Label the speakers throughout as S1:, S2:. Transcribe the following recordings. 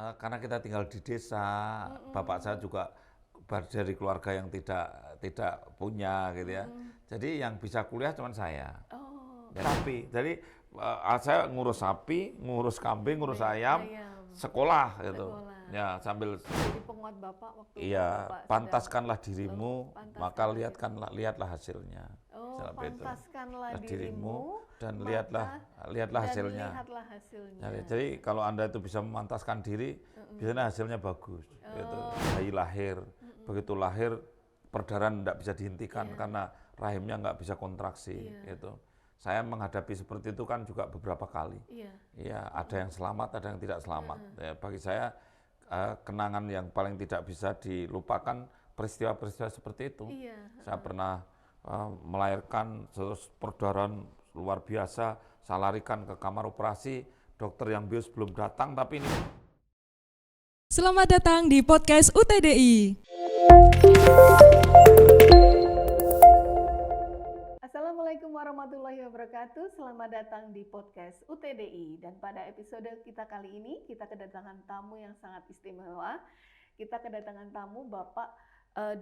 S1: karena kita tinggal di desa, bapak saya juga dari keluarga yang tidak punya gitu ya. Jadi yang bisa kuliah cuma saya.
S2: Oh,
S1: Sapi. Jadi saya ngurus sapi, ngurus kambing, ngurus ayam,
S2: ayam,
S1: sekolah gitu.
S2: sekolah.
S1: Ya sambil
S2: Jadi penguat Bapak waktu
S1: iya,
S2: Bapak sedang
S1: pantaskanlah dirimu, maka
S2: pantaskanlah
S1: lihatlah hasilnya.
S2: Oh,
S1: Seperti itu.
S2: pantaskanlah
S1: Dirimu
S2: dirimu
S1: dan
S2: maka
S1: lihatlah
S2: dan
S1: hasilnya.
S2: lihatlah hasilnya.
S1: Jadi kalau Anda itu bisa memantaskan diri, biasanya hasilnya bagus. Gitu. Bayi lahir, begitu lahir perdarahan tidak bisa dihentikan karena rahimnya nggak bisa kontraksi. Gitu. Saya menghadapi seperti itu kan juga beberapa kali.
S2: Iya.
S1: Ya, ada yang selamat, ada yang tidak selamat. Ya, bagi saya kenangan yang paling tidak bisa dilupakan peristiwa-peristiwa seperti itu.
S2: Iya.
S1: Saya pernah melahirkan terus perdarahan luar biasa, saya larikan ke kamar operasi, dokter yang bius belum datang, tapi ini.
S3: Selamat datang di podcast UTDI.
S2: Assalamualaikum warahmatullahi wabarakatuh. Selamat datang di podcast UTDI. Dan pada episode kita kali ini, kita kedatangan tamu yang sangat istimewa. Kita kedatangan tamu Bapak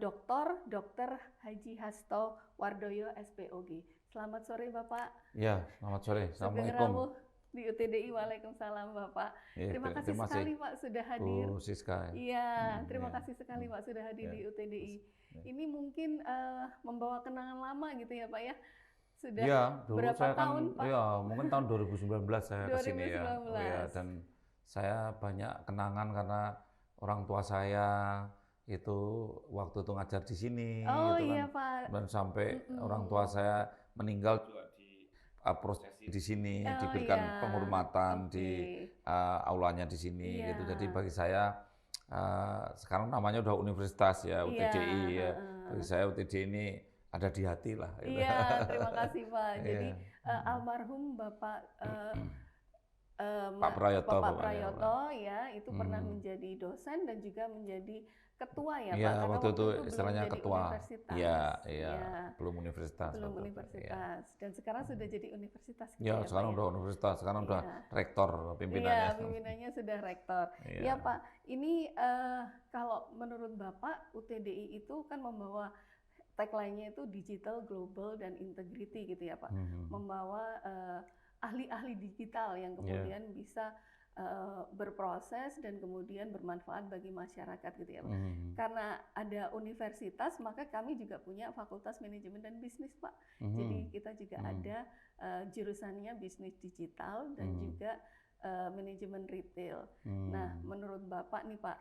S2: Dr. Haji Hasto Wardoyo SPOG. Selamat sore Bapak.
S1: Ya, selamat sore. Assalamualaikum.
S2: Di UTDI, Waalaikumsalam Bapak.
S1: Ya,
S2: terima kasih sekali Pak sudah hadir.
S1: Bu Siska.
S2: Iya, terima kasih sekali Pak sudah hadir di UTDI. Ini mungkin membawa kenangan lama gitu ya Pak ya. Sudah
S1: ya, dulu
S2: berapa
S1: saya
S2: tahun
S1: kan,
S2: Pak?
S1: Ya mungkin tahun 2019 saya ke sini ya.
S2: 2019.
S1: Ya. Dan saya banyak kenangan karena orang tua saya itu waktu itu ngajar di sini.
S2: Oh
S1: gitu
S2: iya
S1: kan.
S2: Pak.
S1: Dan sampai orang tua saya meninggal juga di prosesi di sini, diberikan penghormatan di aulanya di sini. Gitu. Jadi bagi saya sekarang namanya udah universitas ya, UTDI ya. Bagi saya UTDI ini ada di hati lah. Gitu.
S2: Iya, terima kasih Pak. Jadi almarhum Bapak
S1: Pak Prayoto,
S2: Bapak Prayoto ya, itu pernah menjadi dosen dan juga menjadi ketua ya Pak.
S1: Iya,
S2: Karena
S1: waktu itu istilahnya
S2: belum
S1: ketua.
S2: Universitas.
S1: Iya,
S2: Ya,
S1: belum universitas.
S2: belum universitas. Dan sekarang sudah jadi universitas. Gitu
S1: Ya,
S2: ya,
S1: sekarang
S2: Pak,
S1: udah universitas, sekarang udah rektor pimpinannya.
S2: Iya, pimpinannya sudah rektor. Iya Pak, ini kalau menurut Bapak UTDI itu kan membawa tagline-nya itu digital, global, dan integrity gitu ya Pak. Membawa ahli-ahli digital yang kemudian bisa berproses dan kemudian bermanfaat bagi masyarakat gitu ya Pak. Karena ada universitas, maka kami juga punya Fakultas Manajemen dan Bisnis Pak. Jadi kita juga ada jurusannya bisnis digital dan juga manajemen retail. Nah, menurut Bapak nih Pak,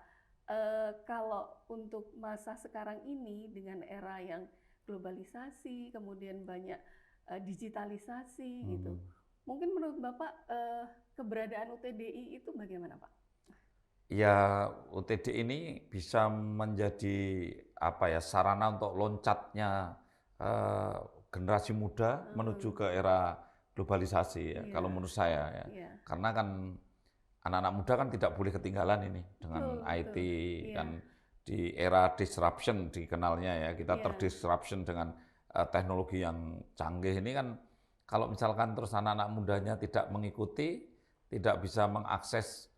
S2: kalau untuk masa sekarang ini dengan era yang globalisasi, kemudian banyak digitalisasi gitu, mungkin menurut Bapak keberadaan UTDI itu bagaimana Pak?
S1: Ya, UTDI ini bisa menjadi sarana untuk loncatnya generasi muda menuju ke era globalisasi ya. Kalau menurut saya ya, karena kan anak-anak muda kan tidak boleh ketinggalan ini dengan IT kan di era disruption dikenalnya ya, kita terdisruption dengan teknologi yang canggih ini kan. Kalau misalkan terus anak-anak mudanya tidak mengikuti, tidak bisa mengakses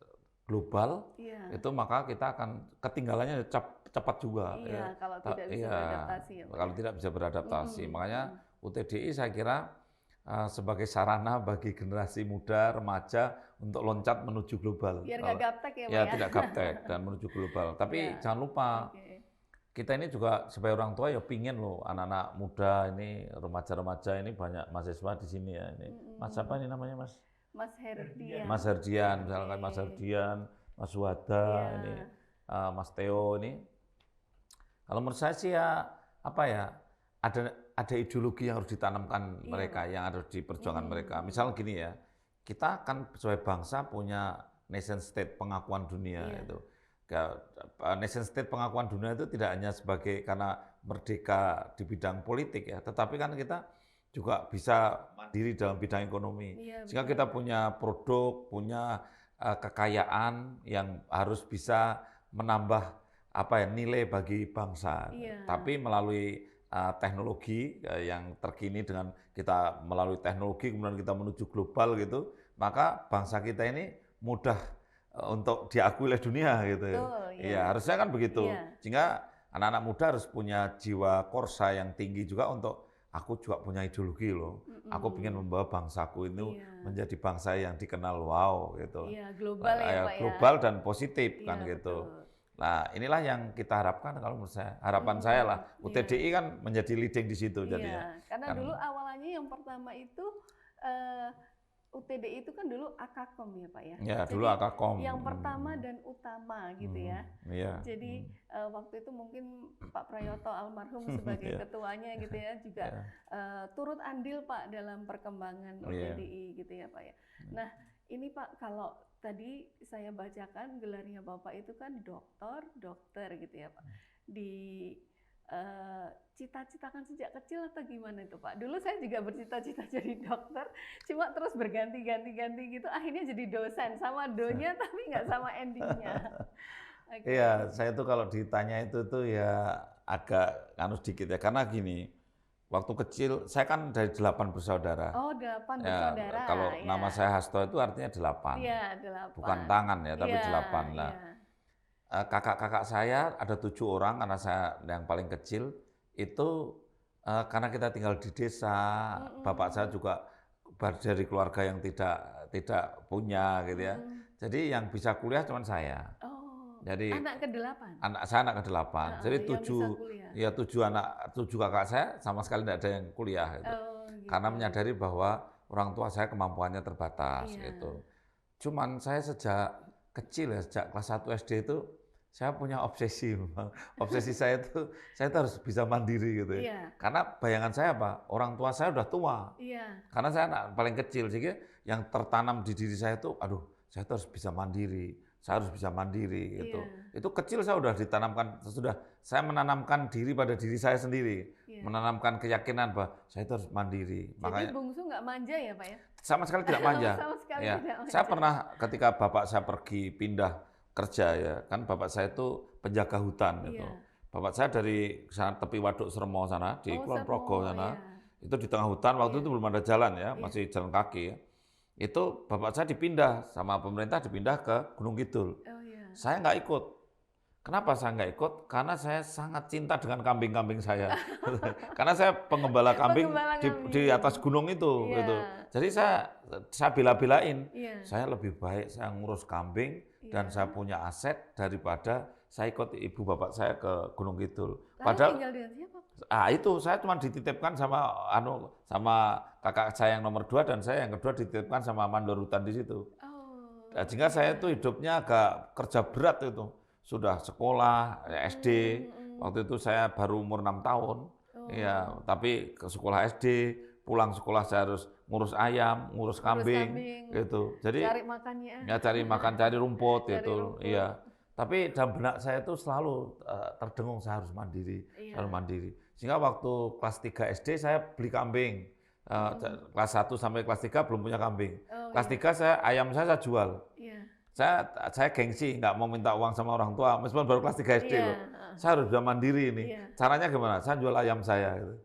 S1: global, itu maka kita akan ketinggalannya cepat juga.
S2: Iya, kalau tidak bisa beradaptasi. Ya,
S1: kalau tidak bisa beradaptasi. Makanya UTDI saya kira sebagai sarana bagi generasi muda, remaja untuk loncat menuju global.
S2: Biar nggak gaptek ya Pak
S1: ya? Tidak gaptek dan menuju global. Tapi jangan lupa, kita ini juga sebagai orang tua ya pingin loh anak-anak muda ini, remaja-remaja ini banyak mahasiswa di sini ya. Ini Mas apa ini namanya Mas?
S2: Mas Herdian.
S1: Mas Herdian, misalkan Mas Herdian, Mas Wada, ini Mas Theo ini. Kalau menurut saya sih ya ada ideologi yang harus ditanamkan mereka, yang harus diperjuangkan mereka. Misal gini ya, kita kan sebagai bangsa punya nation state, pengakuan dunia itu. Nation state, pengakuan dunia itu tidak hanya sebagai karena merdeka di bidang politik ya, tetapi kan kita juga bisa mandiri dalam bidang ekonomi. Sehingga kita punya produk, punya kekayaan yang harus bisa menambah nilai bagi bangsa. Tapi melalui teknologi yang terkini dengan kita melalui teknologi kemudian kita menuju global gitu, maka bangsa kita ini mudah untuk diakui oleh dunia gitu.
S2: Betul,
S1: Iya,
S2: ya.
S1: harusnya kan begitu.
S2: Iya.
S1: Sehingga anak-anak muda harus punya jiwa korsa yang tinggi juga untuk aku juga punya ideologi loh. Aku ingin membawa bangsaku itu menjadi bangsa yang dikenal wow gitu.
S2: Iya, global ya Pak ya.
S1: Global dan positif kan
S2: Iya,
S1: gitu.
S2: betul.
S1: Nah, inilah yang kita harapkan kalau menurut saya. Harapan saya lah, UTDI kan menjadi leading di situ jadinya.
S2: Karena dulu awalnya yang pertama itu UTDI itu kan dulu Akakom ya Pak ya.
S1: Ya,
S2: jadi
S1: dulu Akakom.
S2: yang pertama dan utama gitu ya.
S1: Iya.
S2: Jadi waktu itu mungkin Pak Prayoto almarhum sebagai ketuanya gitu ya juga turut andil Pak dalam perkembangan UTDI gitu ya Pak ya. Nah, ini Pak kalau tadi saya bacakan gelarnya Bapak itu kan dokter gitu ya Pak. Cita-citakan sejak kecil atau gimana itu Pak? Dulu saya juga bercita-cita jadi dokter, cuma terus berganti-ganti gitu, akhirnya jadi dosen sama do-nya tapi nggak sama endingnya.
S1: Iya, saya tuh kalau ditanya itu tuh ya agak sedikit ya, karena gini, waktu kecil saya kan dari 8 bersaudara.
S2: Oh, 8 bersaudara.
S1: Kalau nama saya Hasto itu artinya 8.
S2: Iya, 8.
S1: Bukan tangan ya, tapi 8 lah. Kakak-kakak saya ada 7 orang karena saya yang paling kecil itu karena kita tinggal di desa, bapak saya juga dari keluarga yang tidak punya gitu ya. Jadi yang bisa kuliah cuma saya.
S2: Oh.
S1: Jadi
S2: anak ke-8.
S1: Saya anak ke-8. Jadi 7 kakak saya sama sekali tidak ada yang kuliah gitu.
S2: Gitu.
S1: Karena menyadari bahwa orang tua saya kemampuannya terbatas gitu. Cuman saya sejak kecil ya, sejak kelas 1 SD itu saya punya obsesi. Obsesi saya itu harus bisa mandiri gitu ya. Karena bayangan saya apa? Orang tua saya udah tua. Karena saya anak paling kecil, sehingga yang tertanam di diri saya itu, aduh, saya harus bisa mandiri. Saya harus bisa mandiri gitu. Itu kecil saya udah ditanamkan, saya menanamkan diri pada diri saya sendiri. Menanamkan keyakinan bahwa saya itu harus mandiri.
S2: Jadi
S1: makanya
S2: bungsu nggak manja ya Pak ya?
S1: Sama sekali tidak manja.
S2: Sama sekali
S1: ya.
S2: tidak manja.
S1: Saya pernah ketika bapak saya pergi pindah kerja ya, kan bapak saya itu penjaga hutan gitu. Bapak saya dari sana tepi Waduk Sremo sana, di Kulon Progo sana, itu di tengah hutan, waktu itu belum ada jalan ya, masih jalan kaki ya. Itu bapak saya dipindah sama pemerintah, dipindah ke Gunung Kidul. Saya nggak ikut. Kenapa saya nggak ikut? Karena saya sangat cinta dengan kambing-kambing saya. Karena saya pengembala kambing di atas gunung itu. Gitu. Jadi saya bela-belain. Saya lebih baik saya ngurus kambing dan saya punya aset daripada saya ikut ibu bapak saya ke Gunung Kidul.
S2: Padahal tinggal dengan siapa?
S1: Itu saya cuma dititipkan sama kakak saya yang nomor 2 dan saya yang kedua dititipkan sama mandor hutan di situ. Nah, sehingga saya itu hidupnya agak kerja berat itu. Sudah sekolah, SD, waktu itu saya baru umur 6 tahun, tapi ke sekolah SD, pulang sekolah saya harus ngurus ayam, ngurus kambing, gitu. Jadi
S2: cari makannya.
S1: Ya cari makan, cari rumput gitu, iya. Tapi dalam benak saya itu selalu terdengung saya harus mandiri, harus mandiri. Sehingga waktu kelas 3 SD saya beli kambing, kelas 1 sampai kelas 3 belum punya kambing. Kelas 3 ayam saya jual. Saya gengsi, nggak mau minta uang sama orang tua, meskipun baru kelas 3 SD loh. Saya harus bisa mandiri ini. Caranya gimana? Saya jual ayam saya. Gitu.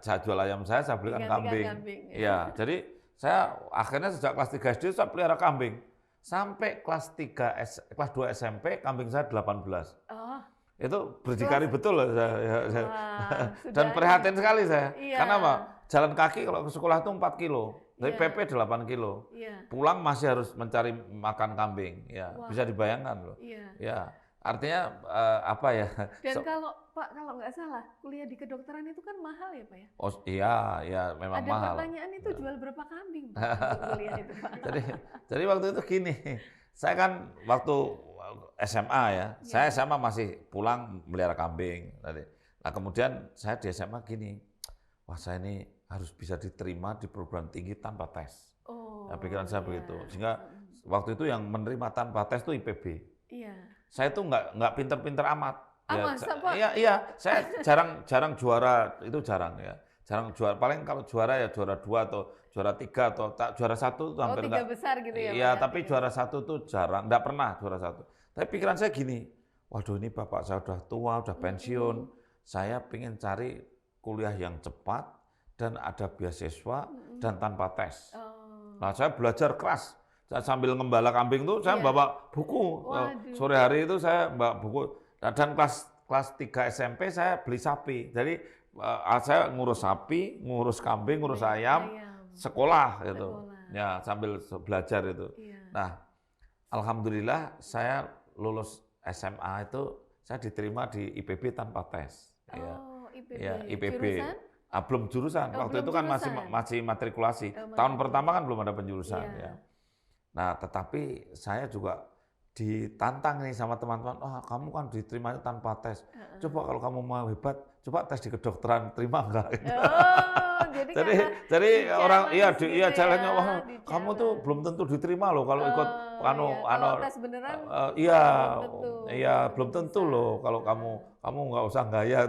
S1: Saya jual ayam saya belikan kambing. Iya, jadi saya akhirnya sejak kelas 3 SD saya pelihara kambing. Sampai kelas 2 SMP kambing saya 18. Itu berdikari betul loh saya. Dan prihatin sekali saya. Karena apa? Jalan kaki kalau ke sekolah itu 4 kilo. Tapi PP 8 kilo. Pulang masih harus mencari makan kambing. Ya, bisa dibayangkan loh. Ya, artinya apa ya?
S2: Dan kalau Pak, kalau nggak salah, kuliah di kedokteran itu kan mahal ya Pak ya?
S1: Oh iya, memang mahal.
S2: Ada pertanyaan itu jual berapa kambing Pak untuk kuliah itu Pak?
S1: Jadi waktu itu gini, saya kan waktu SMA ya, saya SMA masih pulang melihara kambing. Nah kemudian saya di SMA gini, wah saya ini harus bisa diterima di perguruan tinggi tanpa tes. Nah, pikiran saya begitu. Sehingga waktu itu yang menerima tanpa tes itu IPB. Saya itu nggak pinter-pinter amat. Iya, saya jarang juara, itu jarang ya. Jarang juara, paling kalau juara ya juara 2 atau juara 3 atau juara 1 itu hampir enggak.
S2: 3 besar gitu ya.
S1: Iya, tapi juara 1 itu jarang, enggak pernah juara 1. Tapi pikiran saya gini, waduh ini bapak saya udah tua, udah pensiun, saya pengen cari kuliah yang cepat dan ada beasiswa dan tanpa tes. Nah, saya belajar keras. Saya sambil ngembala kambing tuh saya bawa buku. Sore hari itu saya bawa buku. Dan kelas 3 SMP saya beli sapi. Jadi saya ngurus sapi, ngurus kambing, ngurus ayam, sekolah gitu. Ya, sambil belajar itu. Nah, alhamdulillah saya lulus SMA itu saya diterima di IPB tanpa tes.
S2: IPB.
S1: Ya, IPB.
S2: Jurusan?
S1: Belum jurusan. Waktu itu kan masih matrikulasi. Tahun pertama kan belum ada penjurusan. Ya. Nah, tetapi saya juga ditantang nih sama teman-teman. Kamu kan diterimanya tanpa tes. Coba kalau kamu mau hebat, coba tes di kedokteran, terima enggak? Jadi orang challenge-nya, kamu tuh belum tentu diterima loh kalau ikut
S2: kalau tes beneran.
S1: Belum tentu loh kalau kamu nggak usah gaya.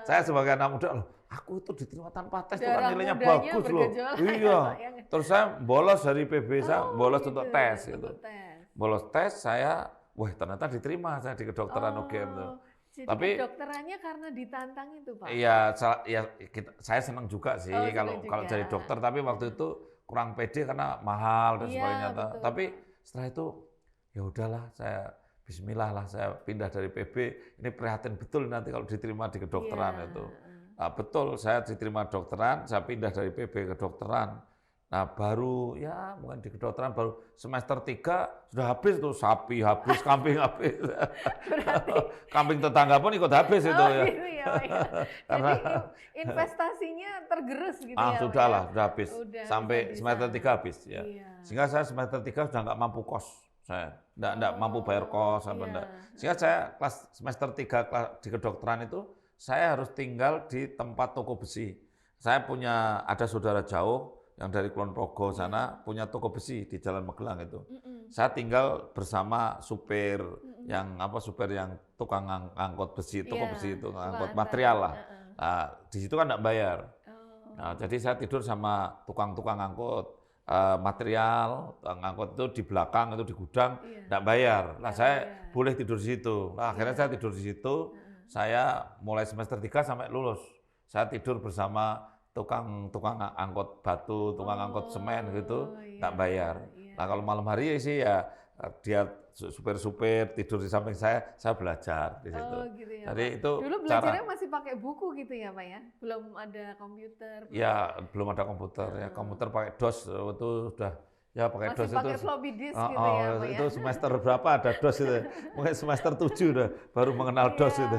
S1: Saya sebagai anak muda loh, aku itu diterima tanpa tes, itu kan nilainya bagus loh. Iya. Terus saya bolos dari PB, saya bolos untuk tes gitu. Bolos tes saya, ternyata diterima saya di kedokteran UGM tuh.
S2: Jadi
S1: tapi
S2: kedokterannya karena ditantang itu, Pak?
S1: Iya, saya senang juga sih kalau jadi dokter, tapi waktu itu kurang pede karena mahal dan sebagainya. Tapi setelah itu ya udahlah, saya bismillah lah, saya pindah dari PB. Ini prihatin betul nanti kalau diterima di kedokteran itu. Nah, betul, saya diterima dokteran, saya pindah dari PB ke dokteran. Nah, baru ya mungkin di kedokteran baru semester 3 sudah habis tuh, sapi habis, kambing habis. Kambing tetangga pun ikut habis itu ya.
S2: Gitu ya, Pak, ya. Jadi investasinya tergerus gitu ya.
S1: Sudah lah, sudah habis. Sampai semester 3 habis ya. Sehingga saya semester 3 sudah nggak mampu kos. Saya nggak mampu bayar kos apa enggak. Sehingga saya kelas semester 3 di kedokteran itu saya harus tinggal di tempat toko besi. Saya ada saudara jauh yang dari Kulon Progo sana punya toko besi di Jalan Magelang itu. Saya tinggal bersama supir yang tukang angkut besi, toko besi itu angkut material lah. Nah, di situ kan enggak bayar. Nah, jadi saya tidur sama tukang-tukang angkut material, angkut itu di belakang itu di gudang, enggak bayar. Nah, saya boleh tidur di situ. Nah, akhirnya saya tidur di situ. Saya mulai semester 3 sampai lulus. Saya tidur bersama tukang angkut batu, tukang angkut semen gitu, nggak bayar. Nah, kalau malam hari sih ya dia supir-supir tidur di samping saya belajar di situ.
S2: Gitu ya,
S1: jadi
S2: Pak.
S1: itu
S2: dulu belajarnya masih pakai buku gitu ya, Pak ya? Belum ada komputer.
S1: Ya, belum ada komputer ya. Komputer pakai DOS itu sudah pakai
S2: masih
S1: DOS itu.
S2: Pakai floppy disk gitu ya, Pak ya?
S1: Itu semester berapa ada DOS itu. Mungkin semester 7 udah baru mengenal DOS itu.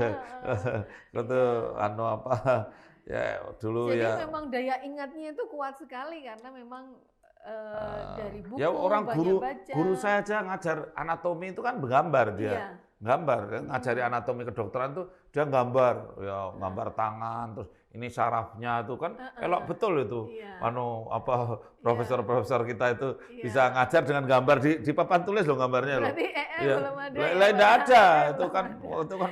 S1: Itu ya dulu. Jadi
S2: memang daya ingatnya itu kuat sekali karena memang dari buku
S1: ya orang
S2: baca.
S1: Guru saya aja ngajar anatomi itu kan menggambar dia. Gambar, ngajari anatomi kedokteran tuh dia gambar tangan, terus ini sarafnya itu kan elok betul itu. Profesor-profesor kita itu bisa ngajar dengan gambar di papan tulis loh gambarnya loh.
S2: Berarti belum ada.
S1: Lain enggak ada, itu kan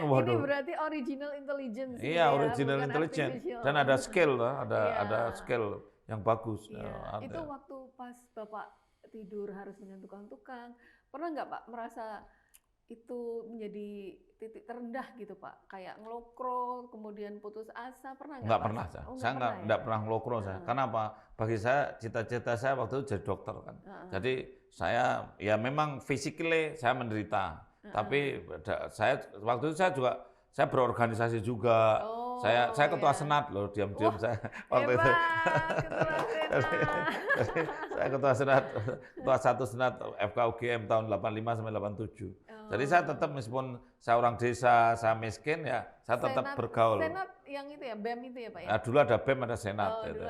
S1: waduh.
S2: Ini berarti original intelligence.
S1: Iya, original intelligence. Dan ada skill lah, ada skill yang bagus.
S2: Itu waktu pas Bapak tidur harus dengan tukang-tukang, pernah nggak Pak merasa itu menjadi titik terendah gitu Pak, kayak ngelokro, kemudian putus asa, pernah nggak?
S1: Nggak pernah, saya nggak pernah ngelokro saya. Karena apa? Bagi saya cita-cita saya waktu itu jadi dokter kan. Jadi saya ya memang physically saya menderita, tapi saya waktu itu saya berorganisasi juga. Saya ketua senat loh, diam-diam saya waktu itu. Saya ketua senat, ketua 1 senat FKUGM tahun 85 sampai 87. Jadi saya tetap meskipun saya orang desa, saya miskin ya, saya tetap bergaul.
S2: Senat yang itu ya, BEM itu ya Pak ya?
S1: Nah, dulu ada BEM, ada senat,
S2: dulu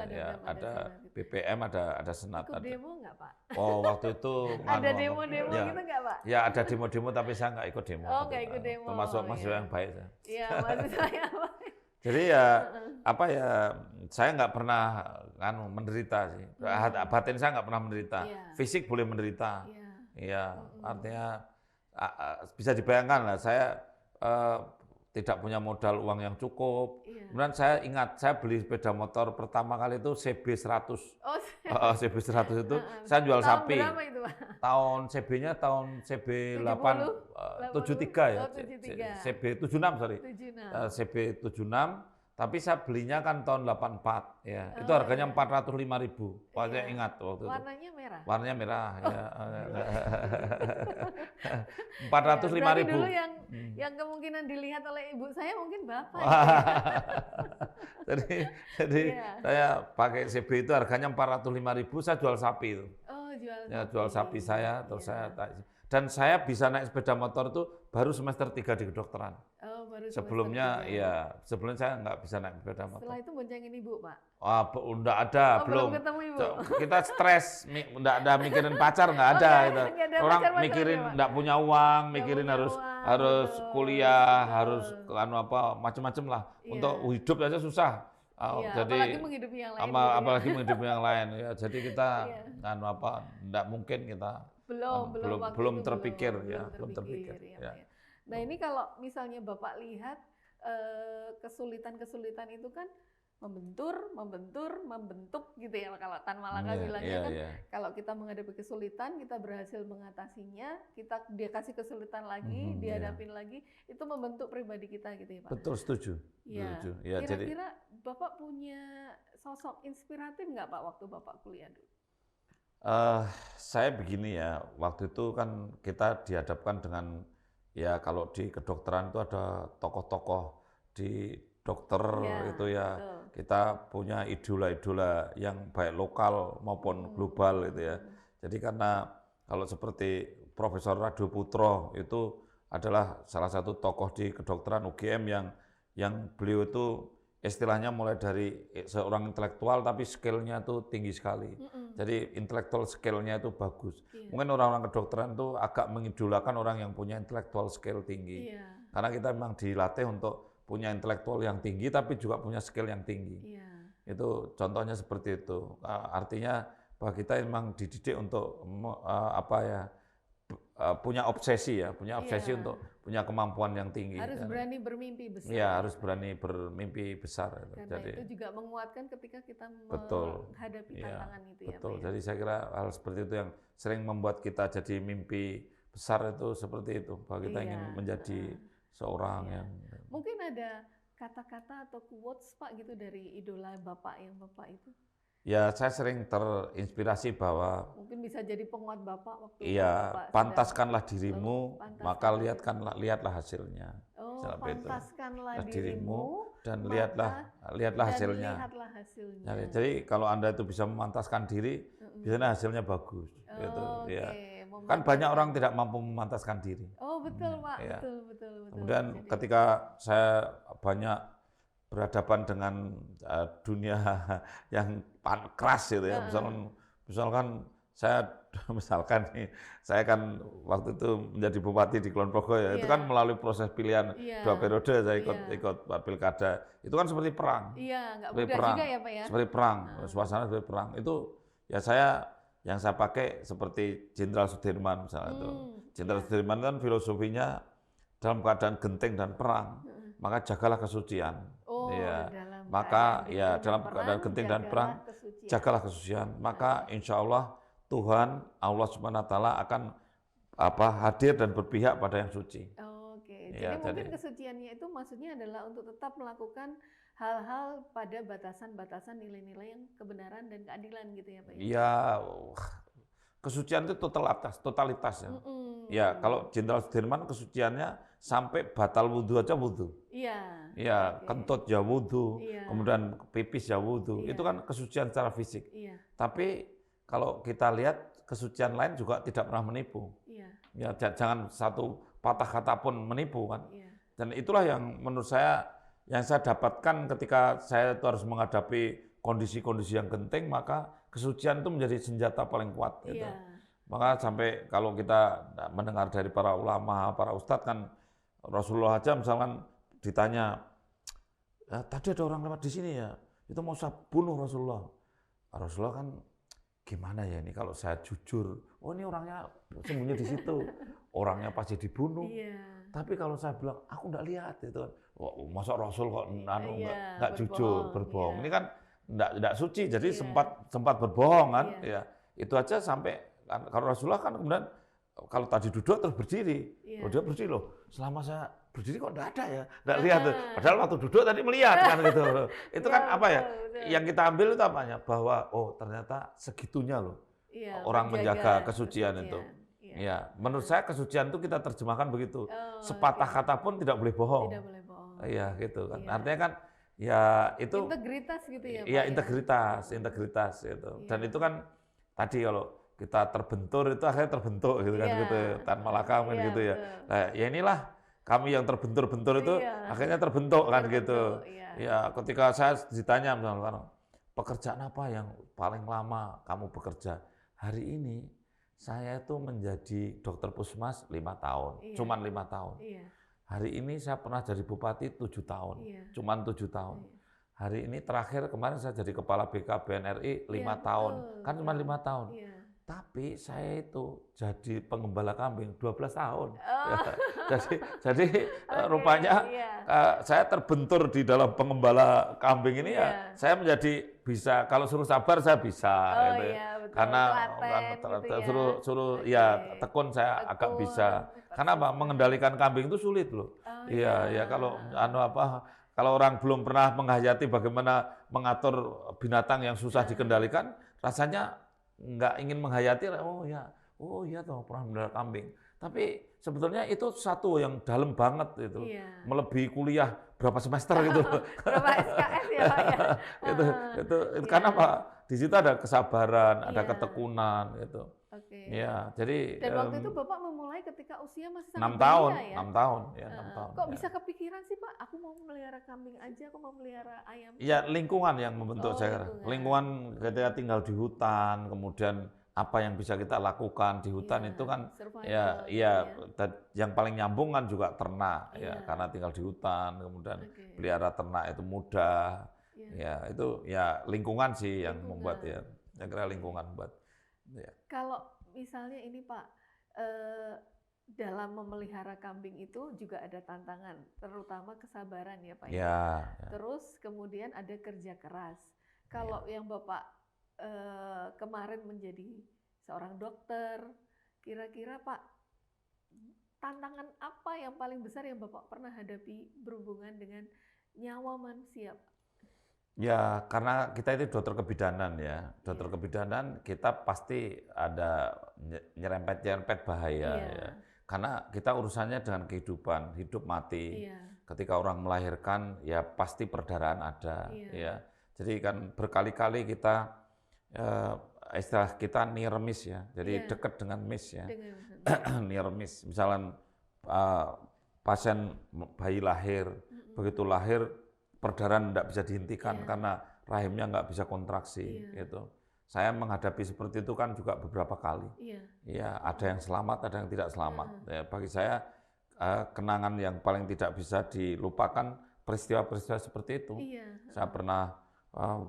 S1: ada BPM, ada senat.
S2: Ikut demo nggak Pak?
S1: Waktu itu
S2: ada demo-demo gitu nggak Pak?
S1: Ya ada demo-demo tapi saya nggak ikut demo.
S2: Nggak ikut demo.
S1: Termasuk mahasiswa yang baik saya.
S2: Iya, mahasiswa yang baik.
S1: Jadi saya nggak pernah menderita sih. Batin saya nggak pernah menderita. Fisik boleh menderita. Iya, artinya bisa dibayangkan lah, saya tidak punya modal uang yang cukup. Kemudian saya ingat, saya beli sepeda motor pertama kali itu CB100. CB100 itu saya jual sapi.
S2: Tahun berapa itu Pak?
S1: CB-nya tahun CB8 73 ya. CB76 sorry. CB76 tapi saya belinya kan tahun 84 ya. Itu harganya 405.000. Saya ingat waktu itu.
S2: Warnanya merah.
S1: Warnanya merah ya. 405.000.
S2: Berarti dulu yang kemungkinan dilihat oleh ibu saya mungkin Bapak.
S1: Jadi saya pakai CB itu harganya 405.000, saya jual sapi itu.
S2: Oh,
S1: jual sapi saya, terus dan saya bisa naik sepeda motor itu baru semester 3 di kedokteran.
S2: Oh, baru
S1: sebelumnya sebelumnya saya nggak bisa naik sepeda motor.
S2: Setelah itu boncengin ibu, Pak?
S1: Enggak ada, belum.
S2: Ketemu ibu.
S1: Kita stres, enggak ada mikirin pacar, enggak ada gitu. Orang mikirin enggak punya uang, mikirin harus kuliah, harus macam-macam lah. Untuk hidup aja susah. Jadi
S2: apalagi menghidupi yang lain.
S1: Apalagi menghidupi yang lain ya. Jadi kita enggak mungkin kita belum terpikir. Ya.
S2: Nah, ini kalau misalnya Bapak lihat kesulitan-kesulitan itu kan membentuk gitu ya, kalau Tan Malaka bilangnya kan. Kalau kita menghadapi kesulitan, kita berhasil mengatasinya, dia kasih kesulitan lagi, dihadapin lagi, itu membentuk pribadi kita gitu ya Pak.
S1: Betul, setuju.
S2: Ya. Kira-kira Bapak punya sosok inspiratif nggak Pak waktu Bapak kuliah dulu?
S1: Saya begini ya, waktu itu kan kita dihadapkan dengan kalau di kedokteran itu ada tokoh-tokoh di dokter itu ya. Betul. Kita punya idola-idola yang baik lokal maupun global gitu ya. Jadi karena kalau seperti Profesor Rado Putro itu adalah salah satu tokoh di kedokteran UGM yang beliau itu istilahnya mulai dari seorang intelektual tapi skill-nya itu tinggi sekali. Jadi intelektual skill-nya itu bagus. Mungkin orang-orang kedokteran itu agak mengidolakan orang yang punya intelektual skill tinggi. Karena kita memang dilatih untuk punya intelektual yang tinggi tapi juga punya skill yang tinggi. Itu contohnya seperti itu. Artinya bahwa kita memang dididik untuk punya obsesi untuk punya kemampuan yang tinggi.
S2: Harus berani bermimpi besar.
S1: Iya, harus berani bermimpi besar.
S2: Karena itu juga menguatkan ketika kita menghadapi tantangan itu ya.
S1: Betul. Jadi saya kira hal seperti itu yang sering membuat kita jadi mimpi besar itu seperti itu. Bahwa kita ingin menjadi seorang yang...
S2: Mungkin ada kata-kata atau quotes Pak gitu dari idola Bapak yang Bapak itu?
S1: Ya, saya sering terinspirasi bahwa
S2: mungkin bisa jadi penguat Bapak waktu
S1: Bapak pantaskanlah dirimu, maka lihatlah hasilnya.
S2: Pantaskanlah dirimu
S1: dan lihatlah hasilnya. Jadi kalau Anda itu bisa memantaskan diri, biasanya hasilnya bagus. Gitu, ya. Kan banyak orang tidak mampu memantaskan diri.
S2: Oh betul Pak, betul.
S1: Kemudian ketika saya banyak berhadapan dengan dunia yang keras gitu ya, misalkan saya kan waktu itu menjadi bupati di Kulon Progo ya, itu kan melalui proses pilihan 2 periode saya ikut pilkada, itu kan seperti perang.
S2: Nggak mudah juga ya Pak ya.
S1: Seperti perang, suasana seperti perang. Itu ya yang saya pakai seperti Jenderal Sudirman misalnya itu. Jenderal Sudirman kan filosofinya dalam keadaan genting dan perang, maka jagalah kesucian. Dalam keadaan genting dan perang, jagalah kesucian. Maka insya Allah Tuhan, Allah Subhanahu Wa Taala akan hadir dan berpihak pada yang suci.
S2: Jadi mungkin kesuciannya itu maksudnya adalah untuk tetap melakukan hal-hal pada batasan-batasan nilai-nilai yang kebenaran dan keadilan gitu ya Pak?
S1: Ya, kesucian itu totalitas ya. Ya, kalau Jenderal Sudirman kesuciannya sampai batal wudhu aja wudhu. Kentut ya wudhu, kemudian pipis ya wudhu. Itu kan kesucian secara fisik. Tapi kalau kita lihat kesucian lain juga tidak pernah menipu. Ya, jangan satu patah kata pun menipu kan. Dan itulah yang menurut saya yang saya dapatkan ketika saya itu harus menghadapi kondisi-kondisi yang genting, maka kesucian itu menjadi senjata paling kuat gitu. Maka sampai kalau kita mendengar dari para ulama, para ustadz kan Rasulullah aja misalkan ditanya, tadi ada orang lewat di sini ya, itu mau saya bunuh Rasulullah. Rasulullah kan gimana ya ini kalau saya jujur, oh ini orangnya sembunyi di situ, orangnya pasti dibunuh. Tapi kalau saya bilang aku enggak lihat itu, masa Rasul kok enggak jujur, berbohong. Ini kan enggak suci, jadi sempat berbohong kan. Ya, itu aja sampai kalau Rasulullah kan kemudian kalau tadi duduk terus berdiri, dia berdiri loh. Selama saya berdiri kok enggak ada ya, enggak lihat tuh. Padahal waktu duduk tadi melihat kan gitu. Itu kan apa ya?
S2: betul.
S1: Yang kita ambil itu apanya? Bahwa oh ternyata segitunya loh
S2: Iya,
S1: orang menjaga kesucian itu.
S2: Iya.
S1: Ya, menurut saya kesucian itu kita terjemahkan begitu.
S2: Oh,
S1: Sepatah
S2: oke.
S1: kata pun tidak boleh bohong.
S2: Tidak boleh bohong.
S1: Iya gitu kan.
S2: Iya.
S1: Artinya kan ya itu
S2: Integritas gitu ya, Pak.
S1: iya integritas itu. Dan
S2: Iya.
S1: itu kan tadi kalau kita terbentur itu akhirnya terbentuk gitu kan
S2: Iya.
S1: gitu. Tanpa laka kan
S2: Iya,
S1: gitu ya.
S2: betul.
S1: Nah, ya inilah kami yang terbentur-bentur itu
S2: Iya.
S1: akhirnya terbentuk kan gitu.
S2: Terbentuk, iya.
S1: Ya, ketika saya ditanya misalkan pekerjaan apa yang paling lama kamu bekerja? Hari ini saya itu menjadi dokter puskesmas 5 tahun,
S2: Iya.
S1: cuman 5 tahun.
S2: Iya.
S1: Hari ini saya pernah jadi bupati 7 tahun,
S2: Iya.
S1: cuman 7 tahun.
S2: Iya.
S1: Hari ini terakhir kemarin saya jadi kepala BKBN RI 5
S2: Iya,
S1: tahun,
S2: betul,
S1: kan cuma 5 tahun.
S2: Iya.
S1: Tapi saya itu jadi pengembala kambing 12 tahun.
S2: Oh.
S1: Jadi
S2: Oke,
S1: rupanya
S2: iya.
S1: saya terbentur di dalam pengembala kambing ini
S2: Iya.
S1: ya saya menjadi bisa kalau suruh sabar saya bisa
S2: Oh
S1: gitu.
S2: iya, betul.
S1: Karena
S2: Telaten gitu ya.
S1: suruh
S2: Oke.
S1: ya tekun saya agak
S2: Tekun.
S1: bisa. Karena apa? Mengendalikan kambing itu sulit loh.
S2: Oh,
S1: Iya, ya kalau kalau orang belum pernah menghayati bagaimana mengatur binatang yang susah dikendalikan, rasanya nggak ingin menghayati, oh ya toh pernah melihara kambing. Tapi sebetulnya itu satu yang dalam banget itu,
S2: Iya.
S1: melebihi kuliah berapa semester gitu.
S2: Berapa SKS ya, Pak ya?
S1: itu
S2: Iya.
S1: karena apa? Di situ ada kesabaran, ada
S2: Iya.
S1: ketekunan gitu.
S2: Oke.
S1: Ya, jadi
S2: Dan waktu itu Bapak memulai ketika usia masih sangat
S1: 6 tahun,
S2: belia ya?
S1: 6 tahun, ya 6
S2: Heeh.
S1: tahun.
S2: Kok
S1: ya.
S2: bisa kepikiran sih Pak, aku mau melihara kambing aja, aku mau melihara ayam?
S1: Ya lingkungan yang membentuk
S2: Oh,
S1: saya.
S2: lingkungan.
S1: Lingkungan ketika tinggal di hutan, kemudian apa yang bisa kita lakukan di hutan
S2: Iya,
S1: itu kan
S2: survival
S1: ya
S2: gitu
S1: iya yang paling nyambung kan juga ternak
S2: Iya.
S1: ya karena tinggal di hutan, kemudian
S2: Oke.
S1: pelihara ternak itu mudah.
S2: Iya.
S1: Ya itu ya lingkungan sih yang membuat ya.
S2: Lingkungan.
S1: Saya kira lingkungan buat. Ya.
S2: Kalau misalnya ini Pak, dalam memelihara kambing itu juga ada tantangan, terutama kesabaran ya Pak.
S1: Ya.
S2: Terus kemudian ada kerja keras. Kalau yang Bapak kemarin menjadi seorang dokter, kira-kira Pak, tantangan apa yang paling besar yang Bapak pernah hadapi berhubungan dengan nyawa manusia?
S1: Ya, karena kita itu dokter kebidanan ya. Dokter
S2: Iya.
S1: kebidanan kita pasti ada nyerempet-nyerempet bahaya
S2: Iya.
S1: ya. Karena kita urusannya dengan kehidupan, hidup mati.
S2: Iya.
S1: Ketika orang melahirkan ya pasti perdarahan ada
S2: Iya.
S1: ya. Jadi kan berkali-kali kita istilah kita near miss ya. Jadi
S2: Iya.
S1: dekat dengan miss ya.
S2: Dengan
S1: Near miss. Misalnya pasien bayi lahir, begitu lahir perdarahan tidak bisa dihentikan
S2: Iya.
S1: karena rahimnya nggak bisa kontraksi
S2: Iya.
S1: gitu. Saya menghadapi seperti itu kan juga beberapa kali.
S2: Iya.
S1: Ya, ada yang selamat, ada yang tidak selamat. Ya, bagi saya kenangan yang paling tidak bisa dilupakan peristiwa-peristiwa seperti itu.
S2: Iya.
S1: Saya pernah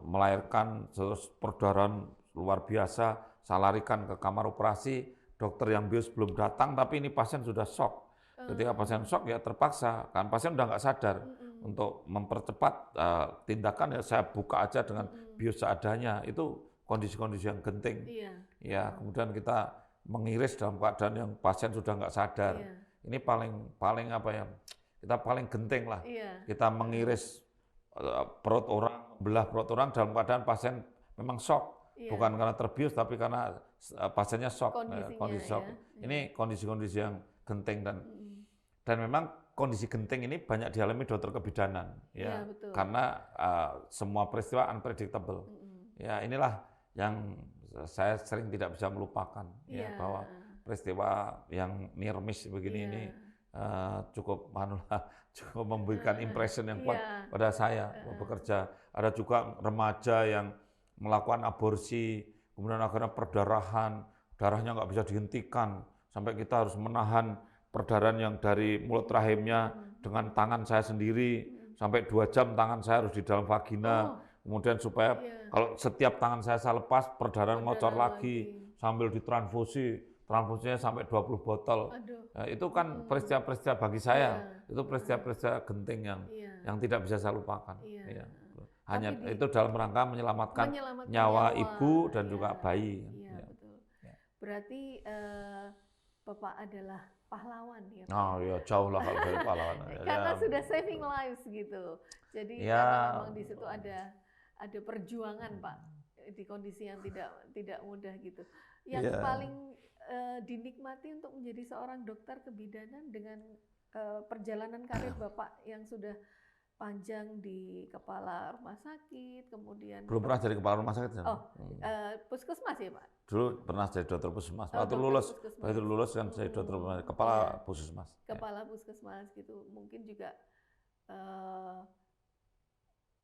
S1: melahirkan terus perdarahan luar biasa, saya larikan ke kamar operasi, dokter yang bius belum datang tapi ini pasien sudah shock. Ketika pasien shock ya terpaksa, kan pasien udah nggak sadar. Untuk mempercepat tindakan ya saya buka aja dengan bius seadanya. Itu kondisi-kondisi yang genting.
S2: Iya.
S1: Ya, kemudian kita mengiris dalam keadaan yang pasien sudah nggak sadar.
S2: Iya.
S1: Ini paling apa ya? Kita paling genting lah.
S2: Iya.
S1: Kita mengiris perut orang, belah perut orang dalam keadaan pasien memang shock.
S2: Iya.
S1: Bukan karena terbius tapi karena pasiennya shock.
S2: Kondisinya,
S1: Kondisi shock.
S2: ya.
S1: Ini kondisi-kondisi yang genting dan memang kondisi genting ini banyak dialami dokter kebidanan ya.
S2: Iya, betul.
S1: Karena semua peristiwa unpredictable. Ya, inilah yang saya sering tidak bisa melupakan ya
S2: Iya.
S1: bahwa peristiwa yang near miss begini
S2: Iya.
S1: ini cukup cukup memberikan impression yang kuat
S2: Iya.
S1: pada saya bekerja. Ada juga remaja yang melakukan aborsi, kemudian akhirnya perdarahan, darahnya nggak bisa dihentikan, sampai kita harus menahan perdarahan yang dari mulut rahimnya dengan tangan saya sendiri, sampai 2 jam tangan saya harus di dalam vagina, kemudian supaya kalau setiap tangan saya lepas, perdarahan ngocor lagi, sambil transfusinya sampai 20 botol. Nah, itu kan peristiwa-peristiwa bagi saya, itu peristiwa-peristiwa genting yang tidak bisa saya lupakan.
S2: Iya.
S1: Ya. Hanya itu dalam rangka menyelamatkan
S2: Menyelamatkan
S1: nyawa
S2: nyawa.
S1: ibu dan
S2: Iya.
S1: juga bayi.
S2: Iya,
S1: Ya.
S2: betul. Berarti Bapak adalah pahlawan ya Pak.
S1: Oh ya jauh lah kalau dari pahlawan.
S2: Karena
S1: Ya,
S2: sudah saving lives gitu. Jadi
S1: ya,
S2: karena memang di situ ada perjuangan Pak di kondisi yang tidak mudah gitu. Yang
S1: ya.
S2: paling dinikmati untuk menjadi seorang dokter kebidanan dengan perjalanan karir Bapak yang sudah panjang di kepala rumah sakit, kemudian
S1: Belum pernah jadi kepala rumah sakit.
S2: puskesmas ya Pak?
S1: Dulu pernah jadi dokter puskesmas. Waktu
S2: dokter
S1: lulus,
S2: puskesmas.
S1: begitu lulus kan jadi dokter kepala puskesmas.
S2: Kepala puskesmas gitu. Mungkin juga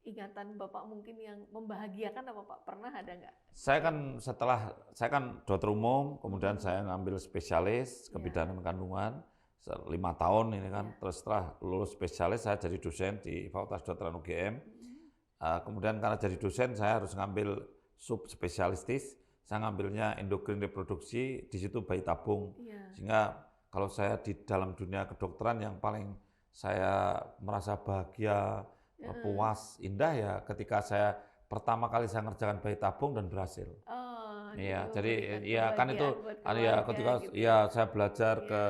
S2: ingatan Bapak mungkin yang membahagiakan apa Pak? Pernah ada nggak?
S1: Saya kan dokter umum, kemudian saya ngambil spesialis kebidanan kandungan 5 tahun ini kan. Terus setelah lulus spesialis saya jadi dosen di Fakultas Kedokteran UGM. Kemudian karena jadi dosen saya harus ngambil subspesialistis. Saya ngambilnya endokrin reproduksi, di situ bayi tabung. Sehingga kalau saya di dalam dunia kedokteran yang paling saya merasa bahagia, puas, indah ya ketika saya pertama kali saya ngerjakan bayi tabung dan berhasil. Iya, jadi ya kan itu ya ketika gitu. Ya saya belajar ke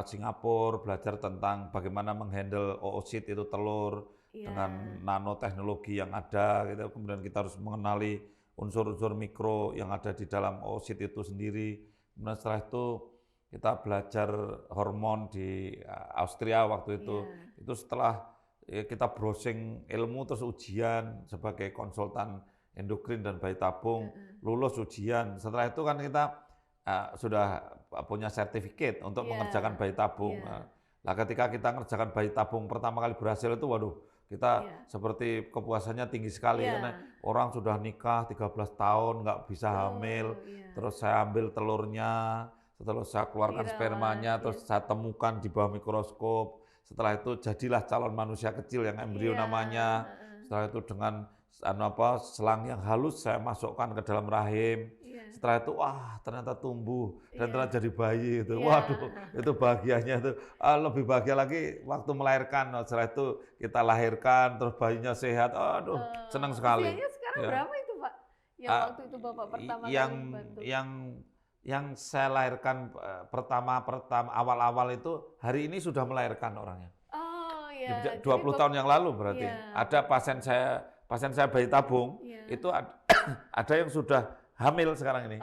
S1: Singapura, belajar tentang bagaimana menghandle oosit itu telur dengan nanoteknologi yang ada gitu. Kemudian kita harus mengenali unsur-unsur mikro yang ada di dalam oosit itu sendiri. Kemudian setelah itu kita belajar hormon di Austria waktu itu. Itu setelah kita browsing ilmu terus ujian sebagai konsultan endokrin dan bayi tabung, lulus ujian. Setelah itu kan kita sudah punya sertifikat untuk mengerjakan bayi tabung. Nah, ketika kita mengerjakan bayi tabung pertama kali berhasil itu, waduh, kita seperti kepuasannya tinggi sekali karena orang sudah nikah 13 tahun nggak bisa hamil, terus saya ambil telurnya, setelah saya keluarkan spermanya, terus saya temukan di bawah mikroskop. Setelah itu jadilah calon manusia kecil yang embrio namanya. Setelah itu dengan selang yang halus saya masukkan ke dalam rahim. Setelah itu wah ternyata tumbuh dan ternyata jadi bayi itu. Waduh, itu bahagianya itu lebih bahagia lagi waktu melahirkan. Setelah itu kita lahirkan terus bayinya sehat. Aduh, senang sekali.
S2: Usianya sekarang berapa itu, Pak? Yang waktu itu Bapak pertama kali membantu.
S1: Yang saya lahirkan pertama awal-awal itu hari ini sudah melahirkan orangnya.
S2: Oh iya.
S1: 20 tahun yang lalu berarti. Ada pasien saya bayi tabung itu ada yang sudah hamil sekarang ini.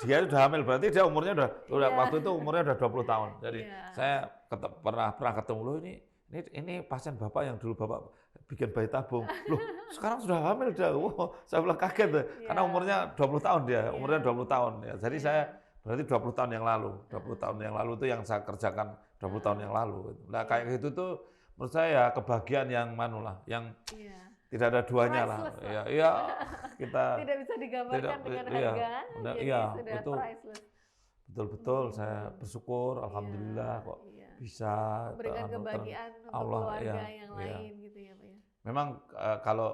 S1: Dia sudah hamil berarti dia umurnya udah waktu itu umurnya udah 20 tahun. Jadi saya pernah ketemu loh ini pasien Bapak yang dulu Bapak bikin bayi tabung. Loh, sekarang sudah hamil dia. Wow, saya bilang kaget tuh. Karena umurnya 20 tahun dia, umurnya 20 tahun ya. Jadi saya berarti 20 tahun yang lalu. 20 tahun yang lalu itu yang saya kerjakan 20 tahun yang lalu. Nah, kayak gitu tuh menurut saya kebahagiaan yang yang tidak ada duanya lah. Ya, kita
S2: tidak bisa digambarkan dengan harga. Jadi sudah
S1: itu
S2: priceless.
S1: Betul-betul saya bersyukur, alhamdulillah kok bisa
S2: memberikan kebahagiaan untuk keluarga yang lain gitu ya Pak ya.
S1: Memang kalau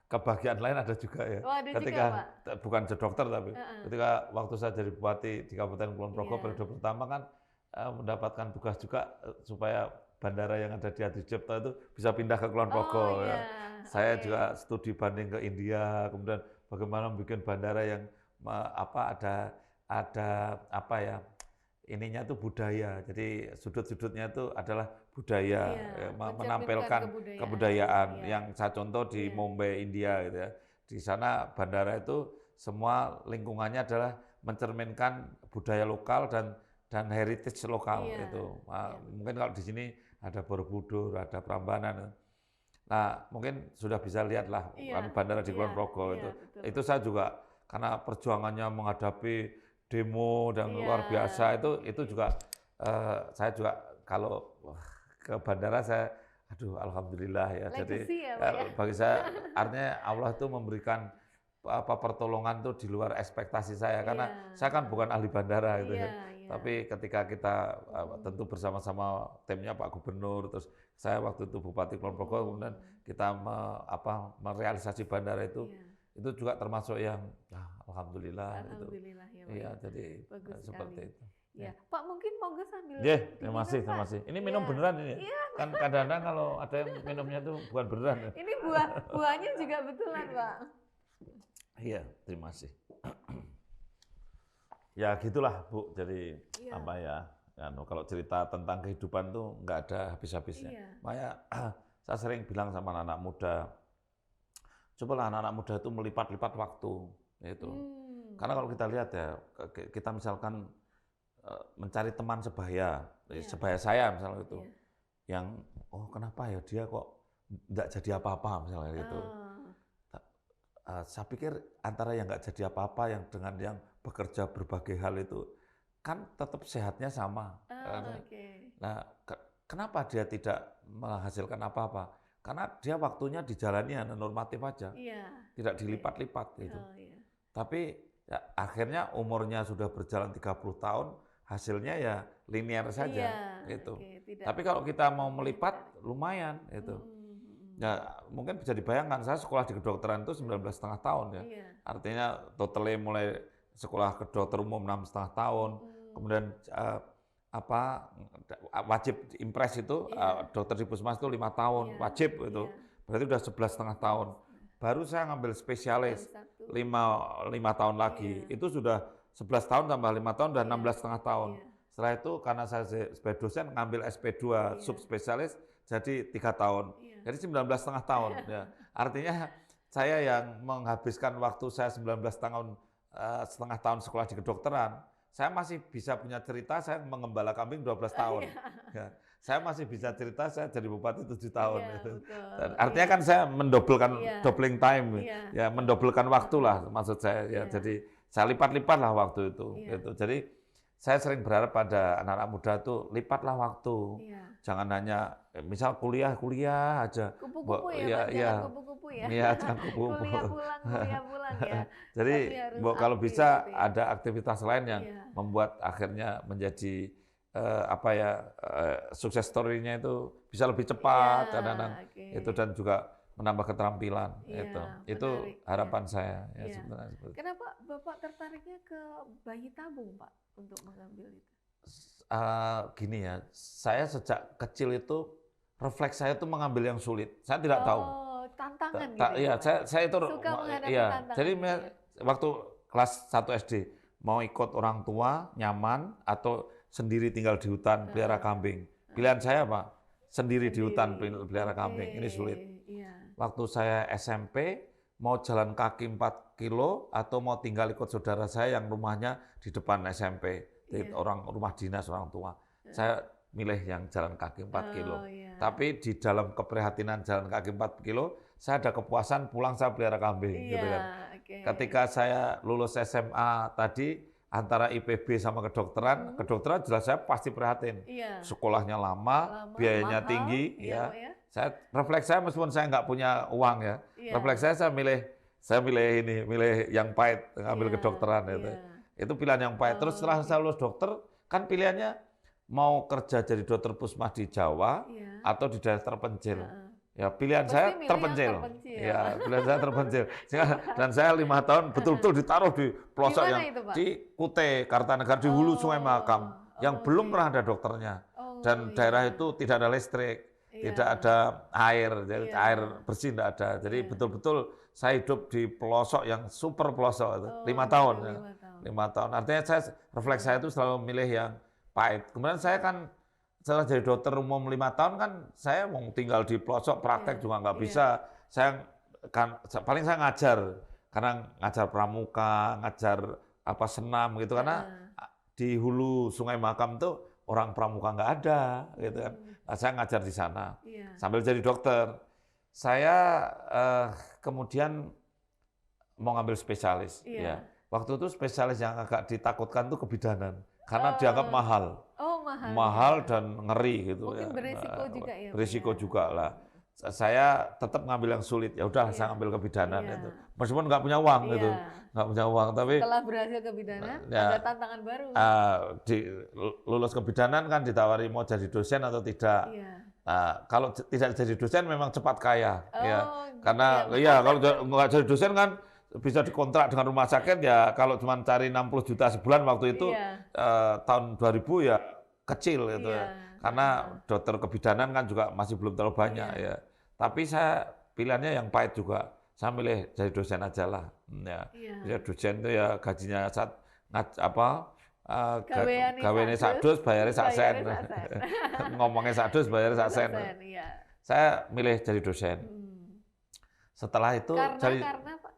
S1: kebahagiaan lain ada juga ya. Ketika juga, bukan jadi dokter tapi ketika waktu saya jadi bupati di Kabupaten Kulon Progo periode pertama kan mendapatkan tugas juga supaya bandara yang ada di Adi Sucipto itu bisa pindah ke Kulon Progo. Saya juga studi banding ke India, kemudian bagaimana membuat bandara yang ada ininya itu budaya. Jadi sudut-sudutnya itu adalah budaya, menampilkan kebudayaan. Yang saya contoh di Mumbai, India gitu ya. Di sana bandara itu semua lingkungannya adalah mencerminkan budaya lokal dan heritage lokal itu. Mungkin kalau di sini ada Borobudur, ada Prambanan. Nah, mungkin sudah bisa lihatlah bandara di Kulon Progo itu. Itu saya juga karena perjuangannya menghadapi demo dan luar biasa itu juga saya juga kalau ke bandara saya alhamdulillah ya.
S2: Legacy
S1: jadi bagi saya artinya Allah itu memberikan pertolongan itu di luar ekspektasi saya karena saya kan bukan ahli bandara gitu ya. Tapi ketika kita tentu bersama-sama timnya Pak Gubernur, terus saya waktu itu Bupati Kulon Progo, kemudian kita merealisasi bandara itu juga termasuk yang alhamdulillah itu. Iya, jadi seperti itu.
S2: Ya, Pak mungkin monggo sambil.
S1: Terima kasih. Ini minum beneran ini. Kan kadang-kadang kalau ada yang minumnya itu bukan beneran.
S2: Ini buahnya juga betulan, Pak.
S1: Iya, terima kasih. Ya gitulah Bu, jadi kalau cerita tentang kehidupan tuh nggak ada habis-habisnya.
S2: Iya.
S1: Makanya saya sering bilang sama anak-anak muda, cobalah anak-anak muda itu melipat-lipat waktu itu. Karena kalau kita lihat ya, kita misalkan mencari teman sebaya, sebaya saya misalnya itu, yang kenapa ya dia kok nggak jadi apa-apa misalnya gitu. Saya pikir antara yang nggak jadi apa-apa yang dengan yang bekerja berbagai hal itu kan tetap sehatnya sama. Nah, kenapa dia tidak menghasilkan apa-apa? Karena dia waktunya dijalani hanya normatif aja, tidak dilipat-lipat gitu. Tapi ya, akhirnya umurnya sudah berjalan 30 tahun, hasilnya ya linear saja gitu. Tapi kalau kita mau melipat lumayan gitu. Ya, mungkin bisa dibayangkan saya sekolah di kedokteran itu 19,5 tahun ya. Artinya totalnya mulai sekolah kedokter umum 6,5 tahun. Kemudian wajib impres itu dokter di puskesmas itu 5 tahun wajib itu. Berarti udah 11,5 tahun. Baru saya ngambil spesialis 5 tahun lagi. Itu sudah 11 tahun tambah 5 tahun udah 16,5 tahun. Setelah itu karena saya sebagai dosen ngambil SP2 subspesialis jadi 3 tahun. Jadi 19,5 tahun ya. Artinya saya yang menghabiskan waktu saya 19,5 tahun sekolah di kedokteran, saya masih bisa punya cerita saya mengembala kambing 12 tahun. Ya. Saya masih bisa cerita saya jadi bupati 7 tahun. Dan artinya kan saya doubling time, ya mendobelkan waktu lah maksud saya. Ya. Jadi saya lipat-lipat lah waktu itu. Gitu. Jadi saya sering berharap pada anak-anak muda itu lipatlah waktu. Jangan hanya misal kuliah aja.
S2: Kupu-kupu jangan kupu-kupu ya.
S1: Iya, jangan kupu-kupu.
S2: kuliah pulang ya.
S1: Jadi kalau bisa
S2: gitu ya.
S1: ada aktivitas lain yang membuat akhirnya menjadi sukses story-nya itu bisa lebih cepat itu dan juga menambah keterampilan itu harapan saya sebenarnya.
S2: Kenapa Bapak tertariknya ke bayi tabung Pak untuk mengambil itu?
S1: Gini ya, saya sejak kecil itu refleks saya itu mengambil yang sulit. Saya tidak tahu.
S2: Tantangan gitu.
S1: Iya, saya itu
S2: suka menghadapi tantangan.
S1: Jadi waktu kelas 1 SD mau ikut orang tua nyaman atau sendiri tinggal di hutan pelihara kambing. Pilihan saya apa? Sendiri di hutan pelihara kambing. Ini sulit. Waktu saya SMP mau jalan kaki 4 kilo atau mau tinggal ikut saudara saya yang rumahnya di depan SMP. Orang rumah dinas orang tua. Saya milih yang jalan kaki 4 kilo. Tapi di dalam keprihatinan jalan kaki 4 kilo, saya ada kepuasan pulang saya pelihara kambing. Gitu kan. Ketika saya lulus SMA tadi, antara IPB sama kedokteran jelas saya pasti prihatin. Sekolahnya lama biayanya mahal, tinggi. Saya refleks saya meskipun saya nggak punya uang ya. Refleks saya milih yang pahit, ngambil kedokteran itu. Itu pilihan yang pahit. Terus setelah saya lulus dokter, kan pilihannya mau kerja jadi dokter puskesmas di Jawa atau di daerah terpencil. Ya pilihan saya terpencil. Ya pilihan saya terpencil. Dan saya 5 tahun betul-betul ditaruh di pelosok yang di Kute, Kartanegara di hulu Sungai Mahakam, yang belum pernah ada dokternya. Dan daerah itu tidak ada listrik, tidak ada air, jadi air bersih tidak ada. Jadi betul-betul saya hidup di pelosok yang super pelosok itu 5 tahun. 5 tahun. Artinya refleks saya itu selalu milih yang pahit. Kemudian saya kan setelah jadi dokter umum 5 tahun kan saya mau tinggal di pelosok praktek juga nggak bisa. Saya paling saya ngajar karena ngajar pramuka, ngajar senam gitu karena di hulu Sungai Mahakam itu orang pramuka nggak ada gitu kan. Nah, saya ngajar di sana sambil jadi dokter. Saya kemudian mau ngambil spesialis ya. Waktu itu spesialis yang agak ditakutkan itu kebidanan karena dianggap mahal. Mahal dan ngeri gitu.
S2: Mungkin berisiko juga ya.
S1: Berisiko juga lah. Saya tetap ngambil yang sulit. Ya udah saya ambil kebidanan itu. Meskipun nggak punya uang gitu. Nggak punya uang tapi
S2: setelah berhasil kebidanan ada tantangan baru.
S1: Lulus kebidanan kan ditawari mau jadi dosen atau tidak. Kalau tidak jadi dosen memang cepat kaya karena kalau nggak jadi dosen kan bisa dikontrak dengan rumah sakit ya kalau cuma cari 60 juta sebulan waktu itu tahun 2000 ya kecil gitu karena dokter kebidanan kan juga masih belum terlalu banyak ya. Tapi saya pilihannya yang pahit juga. Saya milih jadi dosen aja lah. Ya dosen itu ya gajinya gaweane sak dus, bayare sak sen. Ngomongnya sak dus, bayare sak sen.
S2: Iya.
S1: Saya milih jadi dosen. Setelah itu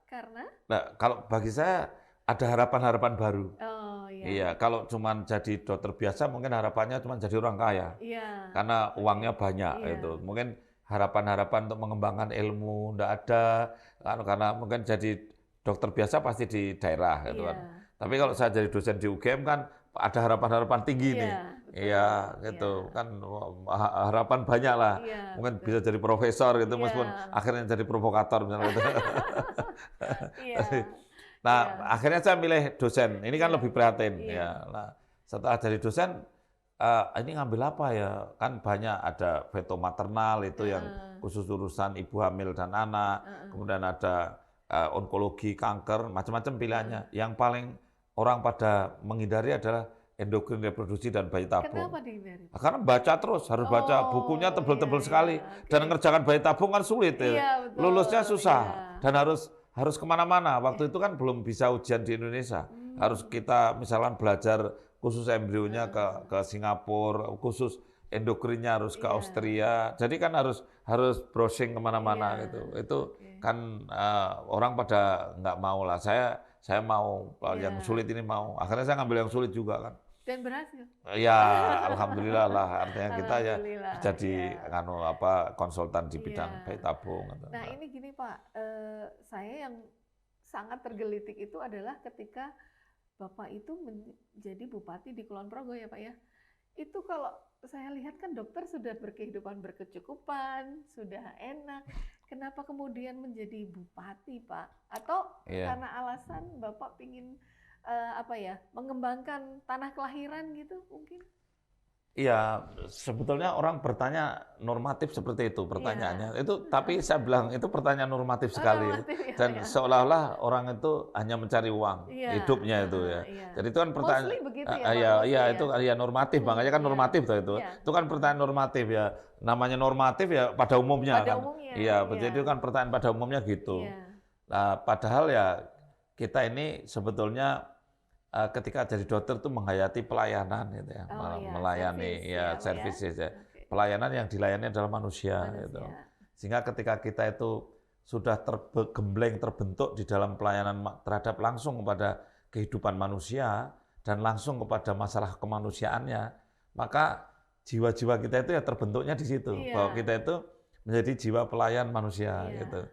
S2: karena
S1: nah, kalau bagi saya ada harapan-harapan baru.
S2: Oh iya.
S1: Iya, kalau cuma jadi dokter biasa mungkin harapannya cuma jadi orang kaya.
S2: Iya.
S1: Karena uangnya banyak itu. Mungkin harapan-harapan untuk mengembangkan ilmu enggak ada karena mungkin jadi dokter biasa pasti di daerah gitu kan. Tapi kalau saya jadi dosen di UGM kan ada harapan-harapan tinggi nih. Iya, gitu. Kan harapan banyak lah. Mungkin bisa jadi profesor gitu meskipun akhirnya jadi provokator misalnya gitu. Nah, akhirnya saya milih dosen. Ini kan lebih prihatin ya. Nah, setelah jadi dosen ini ngambil apa ya? Kan banyak ada veto maternal itu yang khusus urusan ibu hamil dan anak. Kemudian ada onkologi, kanker, macam-macam pilihannya. Yang paling orang pada menghindari adalah endokrin reproduksi dan bayi tabung.
S2: Kenapa dihindari?
S1: Karena baca terus, harus baca bukunya tebel-tebel sekali. Dan ngerjakan bayi tabung kan sulit ya. Lulusnya susah dan harus kemana-mana. Waktu itu kan belum bisa ujian di Indonesia. Harus kita misalkan belajar khusus embrionya ke Singapura, khusus endokrinnya harus ke Austria. Jadi kan harus browsing kemana-mana gitu. Itu kan orang pada nggak mau lah. Saya mau yang sulit ini mau. Akhirnya saya ngambil yang sulit juga kan.
S2: Dan berhasil.
S1: Ya, alhamdulillah lah. Artinya kita ya jadi konsultan di bidang bayi tabung.
S2: Nah ini gini Pak, saya yang sangat tergelitik itu adalah ketika Bapak itu menjadi bupati di Kulon Progo ya Pak ya. Itu kalau saya lihat kan dokter sudah berkehidupan berkecukupan, sudah enak. Kenapa kemudian menjadi bupati Pak? Atau karena alasan Bapak ingin mengembangkan tanah kelahiran gitu mungkin?
S1: Iya, sebetulnya orang bertanya normatif seperti itu pertanyaannya. Itu tapi saya bilang itu pertanyaan normatif sekali. Dan seolah-olah orang itu hanya mencari uang hidupnya itu ya. Jadi itu kan pertanyaan itu normatif, makanya kan normatif itu. Itu kan pertanyaan normatif ya. Namanya normatif ya pada umumnya kan. Iya, jadi itu kan pertanyaan pada umumnya gitu. Nah, padahal ya kita ini sebetulnya ketika jadi dokter itu menghayati pelayanan gitu ya, melayani services ya. Pelayanan yang dilayani adalah manusia gitu. Sehingga ketika kita itu sudah terbentuk di dalam pelayanan terhadap langsung kepada kehidupan manusia dan langsung kepada masalah kemanusiaannya, maka jiwa-jiwa kita itu ya terbentuknya di situ, bahwa kita itu menjadi jiwa pelayan manusia gitu.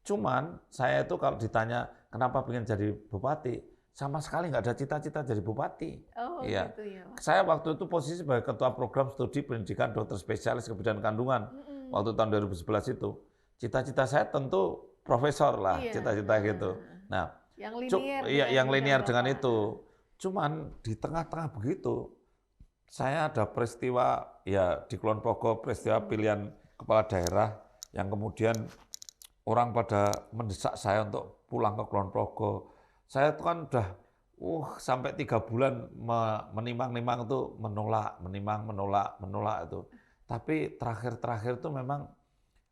S1: Cuman saya itu kalau ditanya kenapa pengen jadi bupati, sama sekali nggak ada cita-cita jadi bupati.
S2: Gitu ya.
S1: Saya waktu itu posisi sebagai ketua program studi pendidikan dokter spesialis kebidanan kandungan. Waktu tahun 2011 itu. Cita-cita saya tentu profesor lah, cita-cita gitu. Nah, yang linear dengan itu. Cuman di tengah-tengah begitu, saya ada peristiwa ya di Kulon Progo, peristiwa pilihan kepala daerah yang kemudian orang pada mendesak saya untuk pulang ke Kulon Progo. Saya tuh kan udah sampai 3 bulan menimang-nimang itu menolak itu. Tapi terakhir itu memang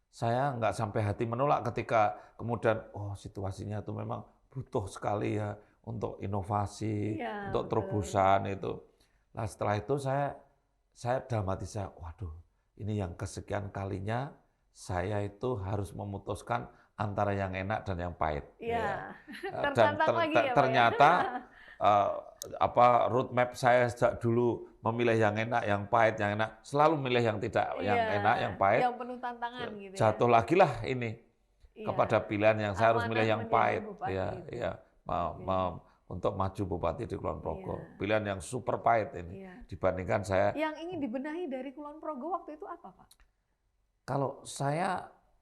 S1: saya nggak sampai hati menolak ketika kemudian situasinya itu memang butuh sekali ya untuk inovasi, untuk terobosan itu. Nah setelah itu saya dalam hati saya, waduh ini yang kesekian kalinya saya itu harus memutuskan antara yang enak dan yang pahit. Dan ternyata roadmap saya sejak dulu memilih yang enak, yang pahit, yang enak, selalu milih yang tidak yang enak, yang pahit.
S2: Yang penuh tantangan gitu.
S1: Jatuh lagi lah ini kepada pilihan yang saya harus milih yang pahit. Untuk maju bupati di Kulon Progo. Pilihan yang super pahit ini dibandingkan saya.
S2: Yang ingin dibenahi dari Kulon Progo waktu itu apa, Pak?
S1: Kalau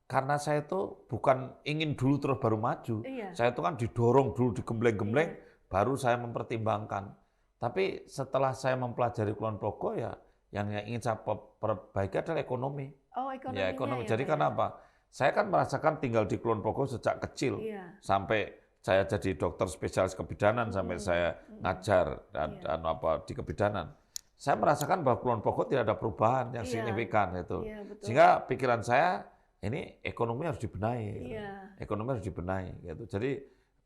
S1: karena saya itu bukan ingin dulu terus baru maju. Saya itu kan didorong dulu, digembleng-gembleng, baru saya mempertimbangkan. Tapi setelah saya mempelajari Kulon Progo ya, yang ingin saya perbaiki adalah ekonomi. Ekonomi. Jadi kenapa? Saya kan merasakan tinggal di Kulon Progo sejak kecil, sampai saya jadi dokter spesialis kebidanan, sampai saya ngajar dan di kebidanan. Saya merasakan bahwa Kulon Progo tidak ada perubahan yang signifikan itu. Sehingga pikiran saya ini ekonomi harus dibenahi. Ekonomi harus dibenahi gitu. Jadi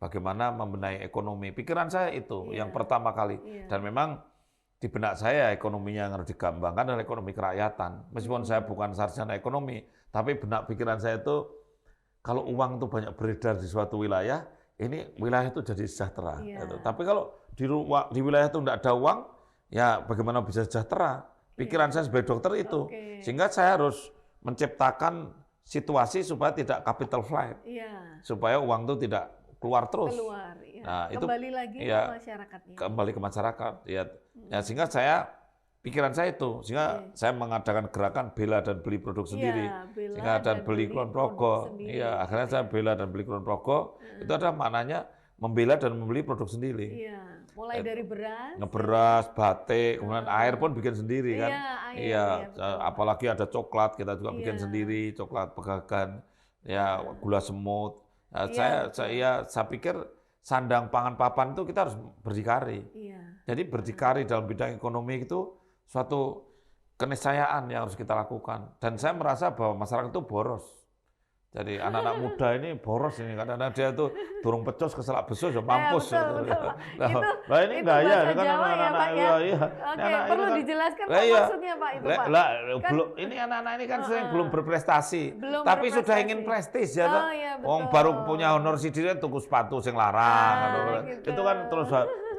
S1: bagaimana membenahi ekonomi. Pikiran saya itu yang pertama kali.
S2: Iya.
S1: Dan memang di benak saya ekonominya yang harus digambangkan adalah ekonomi kerakyatan. Meskipun saya bukan sarjana ekonomi, tapi benak pikiran saya itu kalau uang itu banyak beredar di suatu wilayah, ini wilayah itu jadi sejahtera.
S2: Iya.
S1: Gitu. Tapi kalau di wilayah itu tidak ada uang, ya bagaimana bisa sejahtera? Pikiran saya sebagai dokter itu. Sehingga saya harus menciptakan situasi supaya tidak capital flight.
S2: Iya.
S1: Supaya uang itu tidak keluar terus.
S2: Keluar, ya.
S1: Nah,
S2: Kembali lagi
S1: ya,
S2: ke masyarakatnya.
S1: Kembali ke masyarakat. Ya, sehingga pikiran saya itu, sehingga saya mengadakan gerakan bela dan beli produk sendiri.
S2: Bela
S1: sehingga dan beli Kulon Progo.
S2: sendiri.
S1: Iya, akhirnya saya bela dan beli Kulon Progo. Itu ada maknanya membela dan membeli produk sendiri.
S2: Iya, mulai dari beras.
S1: Ngeberas, batik, kemudian air pun bikin sendiri kan.
S2: Iya,
S1: Apalagi ada coklat, kita juga bikin sendiri, coklat pegagan, ya gula semut. Nah, saya pikir sandang pangan papan itu kita harus berdikari.
S2: Iya.
S1: Jadi berdikari dalam bidang ekonomi itu suatu keniscayaan yang harus kita lakukan. Dan saya merasa bahwa masyarakat itu boros. Jadi anak-anak muda ini boros ini, kadang-kadang dia tuh durung pecos keselak besus ya mampus.
S2: Betul.
S1: Lah ini enggak ya, kan anak-anak
S2: iya. Oke, perlu dijelaskan apa maksudnya Pak itu Pak.
S1: Belum ini anak-anak ini kan belum berprestasi,
S2: belum
S1: tapi
S2: berprestasi.
S1: sudah ingin prestis ya kan.
S2: Wong
S1: baru punya honor sidir tuku sepatu sing larang
S2: gitu.
S1: Itu kan terus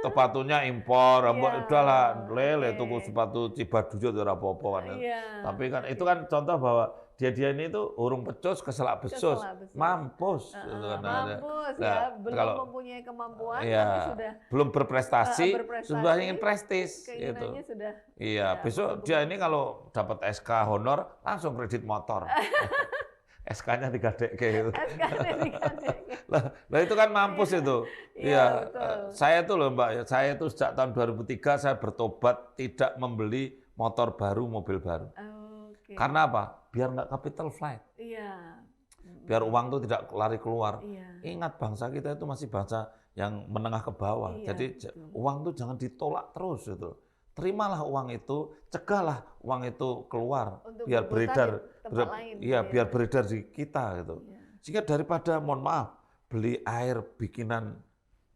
S1: sepatunya impor, udahlah lele tuku sepatu Cibaduyut ora apa-apa kan. Tapi kan itu kan contoh bahwa dia ini tuh urung pecus keselak besus, mampus.
S2: Mampus ya, belum mempunyai kemampuan, tapi sudah
S1: belum berprestasi, sudah ingin prestis.
S2: Keinginannya sudah.
S1: Iya, besok dia ini kalau dapat SK honor langsung kredit motor. SK-nya digadek gitu. Lah itu kan mampus itu. Iya, saya tuh loh Mbak, saya itu sejak tahun 2003 saya bertobat tidak membeli motor baru, mobil baru. Karena apa? Biar nggak capital flight.
S2: Iya.
S1: Biar uang itu tidak lari keluar.
S2: Iya.
S1: Ingat bangsa kita itu masih bangsa yang menengah ke bawah. Jadi uang itu jangan ditolak terus itu. Terimalah uang itu, cegahlah uang itu keluar untuk biar beredar, biar beredar di kita gitu. Sehingga daripada mohon maaf beli air bikinan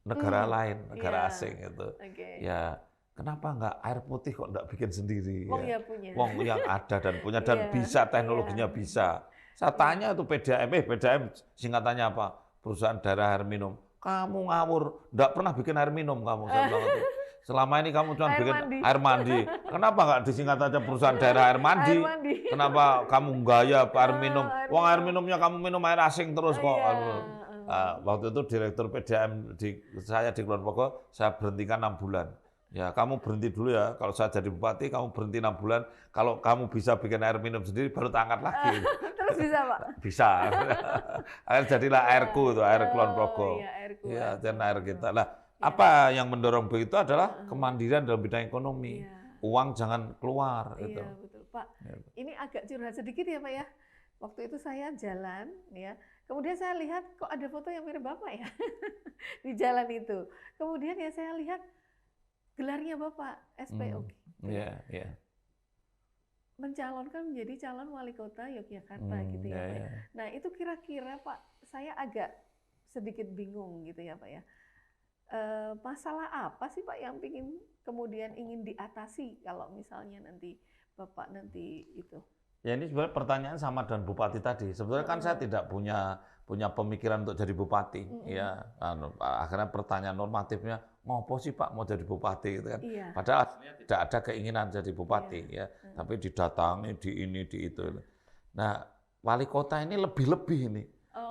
S1: negara lain, negara asing gitu. Ya kenapa nggak air putih kok nggak bikin sendiri?
S2: Wong ya punya.
S1: Wong yang ada dan punya dan bisa teknologinya bisa. Saya tanya tuh PDAM singkatannya apa? Perusahaan daerah air minum. Kamu ngawur, nggak pernah bikin air minum kamu. Saya bilang itu. Selama ini kamu cuma bikin air mandi. Kenapa nggak disingkat aja perusahaan daerah air mandi? Kenapa kamu gaya air minum? Wong air minumnya kamu minum air asing terus kok. Waktu itu direktur PDAM saya di Kulon Progo, saya berhentikan 6 bulan. Ya, kamu berhenti dulu ya. Kalau saya jadi bupati, kamu berhenti 6 bulan. Kalau kamu bisa bikin air minum sendiri, baru tak angkat lagi.
S2: Terus bisa, Pak?
S1: Bisa. Air jadilah airku itu, air Kulon Progo.
S2: Iya, airku.
S1: Ya, dan air kita. Nah, apa yang mendorong begitu adalah kemandirian dalam bidang ekonomi. Uang jangan keluar.
S2: Iya,
S1: gitu.
S2: betul, Pak. Ini agak curhat sedikit ya, Pak ya. Waktu itu saya jalan, ya. Kemudian saya lihat kok ada foto yang mirip Bapak ya di jalan itu. Kemudian ya saya lihat gelarnya Bapak, SPOG.
S1: Iya.
S2: Mencalonkan menjadi calon wali kota Yogyakarta gitu ya Pak. Nah itu kira-kira Pak, saya agak sedikit bingung gitu ya Pak ya. Masalah apa sih Pak yang kemudian ingin diatasi kalau misalnya nanti Bapak nanti itu?
S1: Ya ini sebenarnya pertanyaan sama dengan Bupati tadi. Sebetulnya kan saya tidak punya pemikiran untuk jadi Bupati. Ya, akhirnya pertanyaan normatifnya, ngopo sih Pak mau jadi Bupati gitu kan? Padahal aslinya tidak ada keinginan jadi Bupati ya, tapi didatangi di ini di itu. Nah, wali kota ini lebih-lebih ini.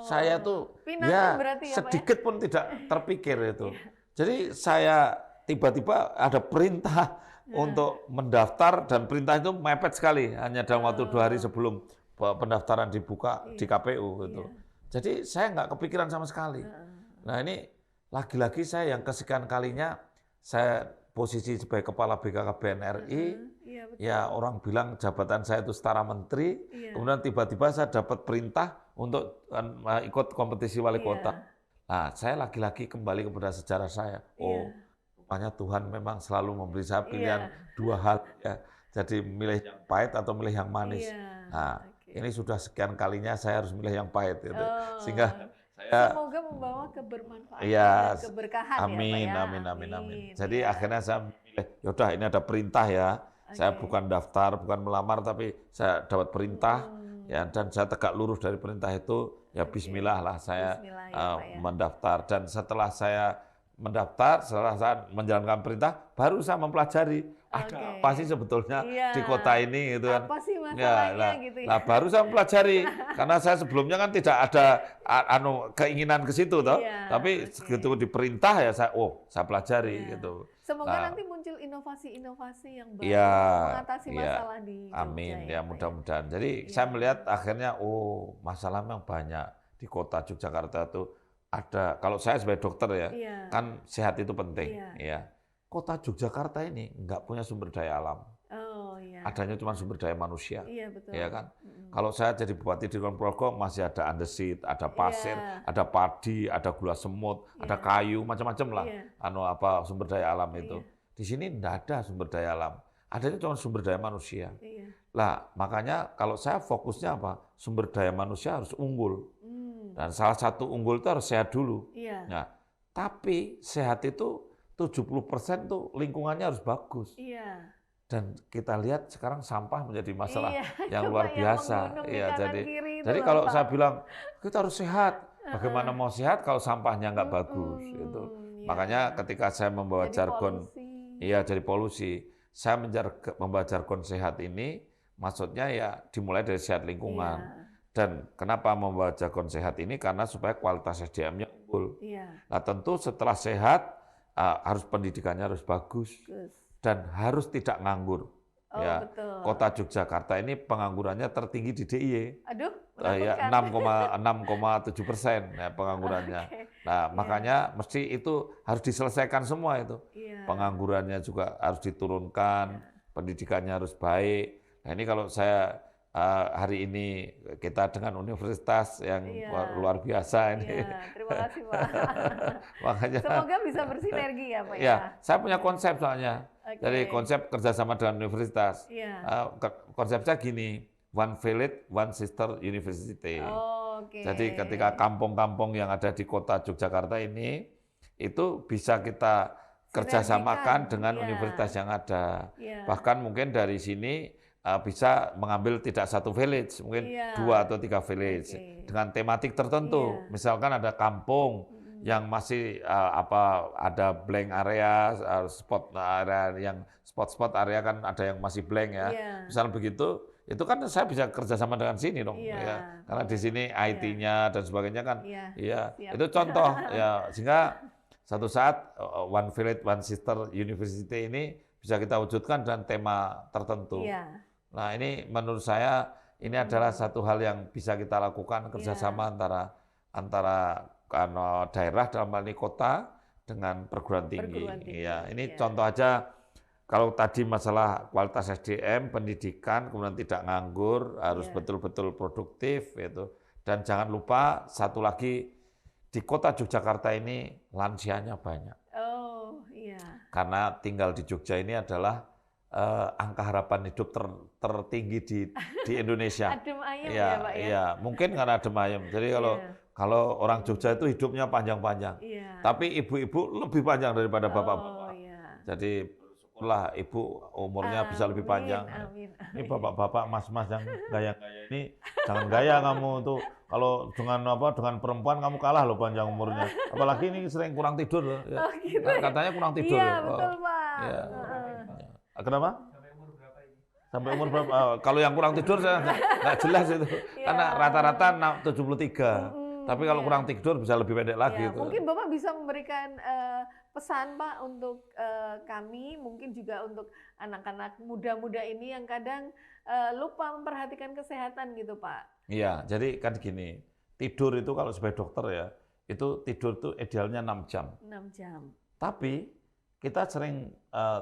S1: Saya tuh ya sedikit pun tidak terpikir itu. Jadi saya tiba-tiba ada perintah untuk mendaftar dan perintah itu mepet sekali hanya dalam waktu 2 hari sebelum pendaftaran dibuka di KPU gitu. Jadi saya nggak kepikiran sama sekali. Nah ini lagi-lagi saya yang kesekian kalinya saya posisi sebagai kepala BKKBN RI, ya orang bilang jabatan saya itu setara menteri, kemudian tiba-tiba saya dapat perintah untuk ikut kompetisi wali kota. Nah saya lagi-lagi kembali kepada sejarah saya. Rupanya Tuhan memang selalu memberi saya pilihan 2 hal ya. Jadi milih yang pahit atau milih yang manis. Nah, ini sudah sekian kalinya saya harus milih yang pahit gitu. Sehingga
S2: Semoga membawa kebermanfaatan
S1: Iya,
S2: dan keberkahan
S1: amin,
S2: ya Pak ya.
S1: amin, amin, amin.
S2: Amin,
S1: Jadi
S2: ya.
S1: akhirnya saya milih, yaudah ini ada perintah ya. Saya
S2: Oke.
S1: bukan daftar, bukan melamar, tapi saya dapat perintah, ya, dan saya tegak lurus dari perintah itu, ya
S2: Oke.
S1: Bismillah lah saya
S2: Bismillah ya, Pak ya.
S1: mendaftar. Dan setelah saya mendaftar, setelah saya menjalankan perintah, baru saya mempelajari ada
S2: Oke.
S1: apa sih sebetulnya
S2: Iya.
S1: di kota ini gitu kan.
S2: Apa sih
S1: Ya,
S2: masalahnya gitu ya.
S1: nah, baru saya mempelajari karena saya sebelumnya kan tidak ada keinginan ke situ toh.
S2: Iya,
S1: Tapi
S2: oke.
S1: begitu diperintah ya saya pelajari
S2: Iya.
S1: gitu.
S2: Semoga
S1: Nah,
S2: nanti muncul inovasi-inovasi yang baru
S1: Iya,
S2: mengatasi
S1: iya.
S2: masalah di Jogja
S1: Amin
S2: ya,
S1: ya
S2: Pak
S1: mudah-mudahan. Jadi
S2: Iya.
S1: saya melihat akhirnya masalah memang banyak di kota Yogyakarta itu ada. Kalau saya sebagai dokter ya,
S2: Iya.
S1: kan sehat itu penting.
S2: Iya.
S1: Ya. Kota Yogyakarta ini nggak punya sumber daya alam.
S2: Oh iya.
S1: Adanya cuma sumber daya manusia.
S2: Iya betul.
S1: Ya kan?
S2: Mm-mm.
S1: Kalau saya jadi bupati di Kulon Progo masih ada andesit, ada pasir,
S2: Iya.
S1: ada padi, ada gula semut, ada
S2: Iya.
S1: kayu, macam-macam lah.
S2: Iya.
S1: Sumber daya alam itu.
S2: Iya.
S1: Di sini tidak ada sumber daya alam. Adanya cuma sumber daya manusia.
S2: Iya.
S1: Lah, makanya kalau saya fokusnya apa? Sumber daya manusia harus unggul. Dan salah satu unggul itu harus sehat dulu.
S2: Iya.
S1: Nah, tapi sehat itu 70% tuh lingkungannya harus bagus.
S2: Iya.
S1: Dan kita lihat sekarang sampah menjadi masalah
S2: Iya,
S1: yang
S2: coba
S1: luar
S2: yang
S1: biasa.
S2: menggunung di
S1: Iya,
S2: kanan
S1: jadi
S2: kiri itu
S1: jadi
S2: loh,
S1: kalau
S2: Pak.
S1: saya bilang kita harus sehat, bagaimana mau sehat kalau sampahnya nggak bagus itu.
S2: Iya.
S1: Makanya ketika saya membawa
S2: Jadi
S1: jargon,
S2: polusi.
S1: iya jadi polusi, saya membawa jargon sehat ini, maksudnya ya dimulai dari sehat lingkungan.
S2: Iya.
S1: Dan kenapa membawa jargon sehat ini? Karena supaya kualitas SDM-nya unggul.
S2: Iya.
S1: Nah tentu setelah sehat, harus pendidikannya harus bagus
S2: Bagus.
S1: dan harus tidak nganggur.
S2: Oh,
S1: Ya,
S2: betul.
S1: kota Yogyakarta ini penganggurannya tertinggi di DIY.
S2: Aduh,
S1: Ya,
S2: menakutkan.
S1: 6,7% ya penganggurannya.
S2: Oke.
S1: Nah,
S2: Iya.
S1: makanya mesti itu harus diselesaikan semua itu.
S2: Iya.
S1: Penganggurannya juga harus diturunkan, pendidikannya harus baik. Nah, ini kalau saya hari ini kita dengan universitas yang
S2: Iya.
S1: luar biasa ini.
S2: Iya, terima kasih Pak.
S1: Makanya
S2: Semoga bisa bersinergi ya Pak ya.
S1: ya, saya punya konsep soalnya.
S2: Oke.
S1: Jadi konsep kerjasama dengan universitas.
S2: Iya.
S1: Konsepnya gini, one village, one sister university.
S2: Oh, oke.
S1: Jadi ketika kampung-kampung yang ada di kota Yogyakarta ini, itu bisa kita kerjasamakan
S2: Sinergikan,
S1: dengan
S2: iya.
S1: universitas yang ada.
S2: Iya.
S1: Bahkan mungkin dari sini bisa mengambil tidak satu village, mungkin
S2: Iya.
S1: 2 atau 3 village
S2: Oke.
S1: dengan tematik tertentu.
S2: Iya.
S1: Misalkan ada kampung yang masih ada blank area, spot area yang spot area kan ada yang masih blank ya.
S2: Iya.
S1: Misal begitu, itu kan saya bisa kerjasama dengan sini dong,
S2: Iya.
S1: ya. Karena di sini IT-nya dan sebagainya kan,
S2: Iya.
S1: iya.
S2: Siap.
S1: Itu contoh ya, sehingga satu saat one village, one sister university ini bisa kita wujudkan dengan tema tertentu.
S2: Iya.
S1: Nah ini menurut saya ini adalah satu hal yang bisa kita lakukan kerjasama antara daerah dalam hal ini kota dengan perguruan tinggi.
S2: Perguruan tinggi,
S1: Iya, ini
S2: iya.
S1: contoh aja. Kalau tadi masalah kualitas SDM, pendidikan, kemudian tidak nganggur, harus
S2: Iya.
S1: betul-betul produktif, gitu. Dan jangan lupa satu lagi di kota Yogyakarta ini lansianya banyak.
S2: Oh, iya.
S1: Karena tinggal di Jogja ini adalah angka harapan hidup tertinggi di Indonesia.
S2: Adem ayem
S1: Iya,
S2: ya Pak ya.
S1: iya, mungkin karena adem ayem. Jadi
S2: Iya.
S1: kalau orang Jogja itu hidupnya panjang-panjang.
S2: Iya.
S1: Tapi ibu-ibu lebih panjang daripada bapak-bapak.
S2: Oh, iya.
S1: Jadi bersyukurlah ibu umurnya bisa lebih panjang.
S2: Amin.
S1: Ini bapak-bapak, mas-mas yang gaya-gaya ini jangan gaya kamu tuh. Kalau dengan perempuan kamu kalah loh panjang umurnya. Apalagi ini sering kurang tidur loh. Ya.
S2: Oh, gitu.
S1: Katanya kurang tidur.
S2: Iya,
S1: loh.
S2: betul Pak.
S1: Iya.
S2: Heeh.
S1: Kenapa? Sampai umur berapa? Kalau yang kurang tidur saya nggak jelas itu.
S2: Iya.
S1: Karena rata-rata 73. Tapi kalau
S2: iya.
S1: kurang tidur bisa lebih pendek lagi
S2: Ya,
S1: itu.
S2: mungkin Bapak bisa memberikan pesan Pak untuk kami, mungkin juga untuk anak-anak muda-muda ini yang kadang lupa memperhatikan kesehatan gitu Pak.
S1: Iya, jadi kan gini, tidur itu kalau sebagai dokter ya, itu tidur itu idealnya 6 jam.
S2: 6 jam.
S1: Tapi kita sering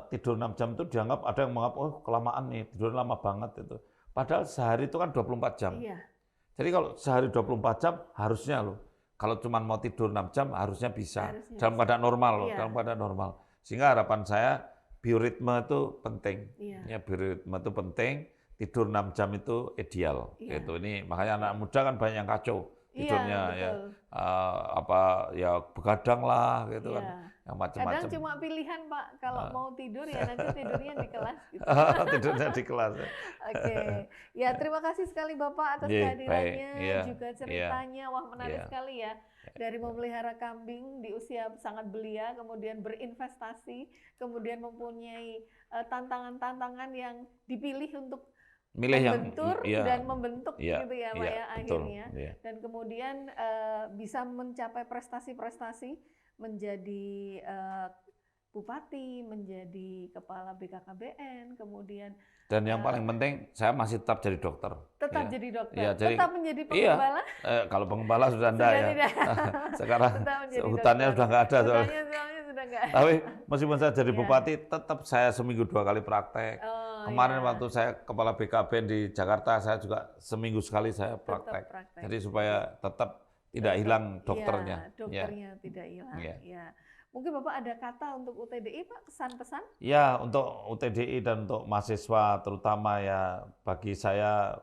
S1: tidur 6 jam itu dianggap ada yang menganggap, oh kelamaan nih, tidur lama banget itu. Padahal sehari itu kan 24 jam.
S2: Iya.
S1: Jadi kalau sehari 24 jam harusnya loh. Kalau cuma mau tidur 6 jam harusnya bisa.
S2: Harusnya
S1: Dalam keadaan normal loh,
S2: Iya.
S1: dalam keadaan normal. Sehingga harapan saya bioritme itu penting.
S2: Iya.
S1: Ya, bioritme itu penting. Tidur 6 jam itu ideal.
S2: Iya.
S1: Gitu. Ini makanya anak muda kan banyak yang kacau. tidurnya ya.
S2: betul.
S1: Apa ya begadang lah gitu kan.
S2: Iya.
S1: Yang macam-macam.
S2: Kadang cuma pilihan Pak, kalau mau tidur ya nanti tidurnya di kelas gitu.
S1: Tidurnya di kelas.
S2: Oke, ya terima kasih sekali Bapak atas
S1: Iya, baik.
S2: kehadirannya,
S1: Iya,
S2: juga
S1: iya,
S2: ceritanya, wah menarik
S1: iya.
S2: sekali ya. Dari memelihara kambing di usia sangat belia, kemudian berinvestasi, kemudian mempunyai tantangan-tantangan yang dipilih untuk
S1: Milih yang
S2: membentur
S1: iya,
S2: dan membentuk
S1: iya,
S2: gitu ya Pak
S1: iya,
S2: ya
S1: betul,
S2: akhirnya.
S1: iya.
S2: Dan kemudian bisa mencapai prestasi-prestasi menjadi bupati, menjadi kepala BKKBN, kemudian
S1: Dan yang paling penting saya masih tetap jadi dokter.
S2: tetap
S1: ya.
S2: jadi dokter,
S1: Iya, jadi
S2: tetap menjadi
S1: iya.
S2: pengembala.
S1: Kalau pengembala sudah enggak
S2: Sudah
S1: ya.
S2: tidak.
S1: Sekarang
S2: Tetap menjadi
S1: hutannya
S2: dokter.
S1: sudah enggak ada soalnya.
S2: Hutannya soalnya sudah enggak ada.
S1: Tapi meskipun saya jadi
S2: Iya.
S1: bupati, tetap saya seminggu 2 kali praktek.
S2: Oh,
S1: Kemarin
S2: iya.
S1: waktu saya kepala BKBN di Jakarta, saya juga seminggu sekali saya praktek.
S2: praktek.
S1: Jadi supaya tetap tidak hilang dokternya.
S2: Iya, dokternya tidak hilang.
S1: Iya.
S2: Ya. Mungkin Bapak ada kata untuk UTDI Pak, kesan-pesan?
S1: Ya, untuk UTDI dan untuk mahasiswa terutama ya bagi saya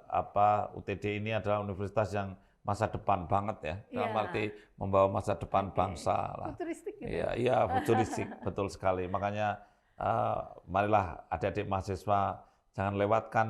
S1: UTDI ini adalah universitas yang masa depan banget ya. Dalam
S2: Iya.
S1: arti membawa masa depan
S2: Oke.
S1: bangsa lah.
S2: Futuristik gitu.
S1: Iya, iya futuristik betul sekali. Makanya marilah adik-adik mahasiswa jangan lewatkan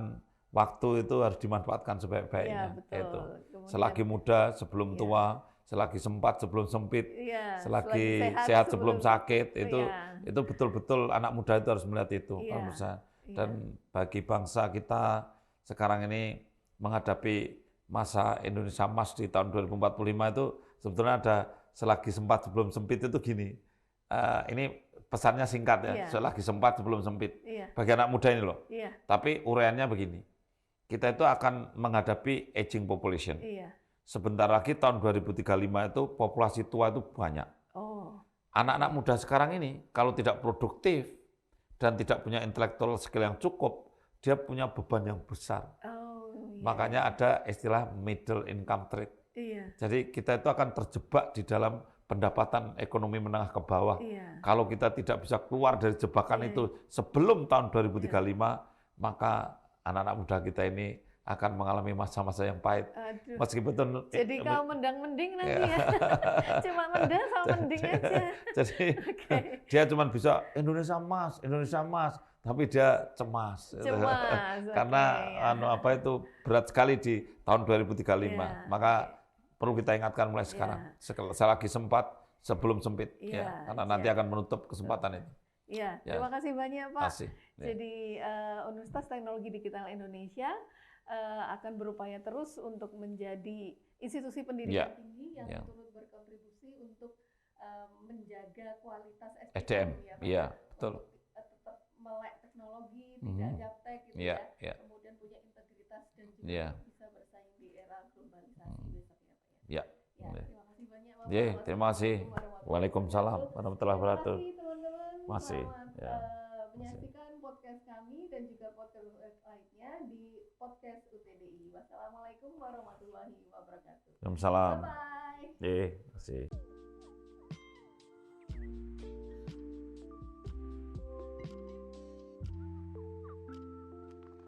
S1: waktu itu harus dimanfaatkan sebaik-baiknya.
S2: Iya, betul.
S1: Itu.
S2: Kemudian-
S1: Selagi muda sebelum
S2: Iya.
S1: tua, selagi sempat sebelum sempit,
S2: Iya,
S1: selagi sehat sebelum sakit. Itu betul-betul anak muda itu harus melihat itu.
S2: Iya,
S1: kalau menurut saya.
S2: iya.
S1: Dan bagi bangsa kita sekarang ini menghadapi masa Indonesia Emas di tahun 2045 itu sebetulnya ada selagi sempat sebelum sempit itu gini. Ini pesannya singkat ya,
S2: Iya.
S1: selagi sempat sebelum sempit.
S2: Iya,
S1: Bagi anak muda ini loh.
S2: iya,
S1: Tapi uraiannya begini. Kita itu akan menghadapi aging population.
S2: iya.
S1: Sebentar lagi tahun 2035 itu populasi tua itu banyak.
S2: Oh,
S1: Anak-anak muda sekarang ini kalau tidak produktif dan tidak punya intellectual skill yang cukup, dia punya beban yang besar.
S2: oh, iya.
S1: Makanya ada istilah middle income trap.
S2: Iya,
S1: Jadi kita itu akan terjebak di dalam pendapatan ekonomi menengah ke bawah.
S2: iya.
S1: Kalau kita tidak bisa keluar dari jebakan
S2: Iya.
S1: itu sebelum tahun 2035, maka anak-anak muda kita ini akan mengalami masa-masa yang pahit.
S2: Aduh.
S1: Meskipun
S2: Jadi kau mendang-mending nanti
S1: Iya.
S2: ya. Cuma mendang sama mending aja.
S1: Jadi
S2: Oke.
S1: dia cuma bisa Indonesia emas, tapi dia cemas.
S2: Cemas.
S1: Karena
S2: oke, ya.
S1: itu berat sekali di tahun 2035.
S2: Iya.
S1: Maka perlu kita ingatkan mulai sekarang. Selagi sempat, sebelum sempit.
S2: Iya,
S1: Ya, karena nanti
S2: siap.
S1: akan menutup kesempatan itu.
S2: Iya,
S1: Ya.
S2: terima kasih banyak Pak.
S1: Kasih. Ya.
S2: Jadi Universitas Teknologi Digital Indonesia akan berupaya terus untuk menjadi institusi pendidikan
S1: Ya.
S2: tinggi yang
S1: Ya.
S2: turut berkontribusi untuk menjaga kualitas
S1: SDM.
S2: ya, Pak.
S1: Iya, betul.
S2: Untuk tetap melek teknologi,
S1: Mhm.
S2: tidak gaptek gitu
S1: Iya,
S2: ya.
S1: iya.
S2: Kemudian punya integritas dan juga
S1: Iya.
S2: bisa bersaing di era globalisasi besok ya Pak ya.
S1: Ya.
S2: Ya,
S1: Iya.
S2: terima kasih banyak Bapak.
S1: Ya, terima kasih.
S2: Wassalamualaikum
S1: Waalaikumsalam warahmatullahi wabarakatuh.
S2: Terima kasih teman-teman.
S1: Masih,
S2: Selamat
S1: ya.
S2: menyaksikan podcast kami dan juga podcast lainnya di podcast UTDI. Wassalamualaikum warahmatullahi wabarakatuh.
S1: Waalaikumsalam.
S2: Bye bye.
S1: Terima kasih.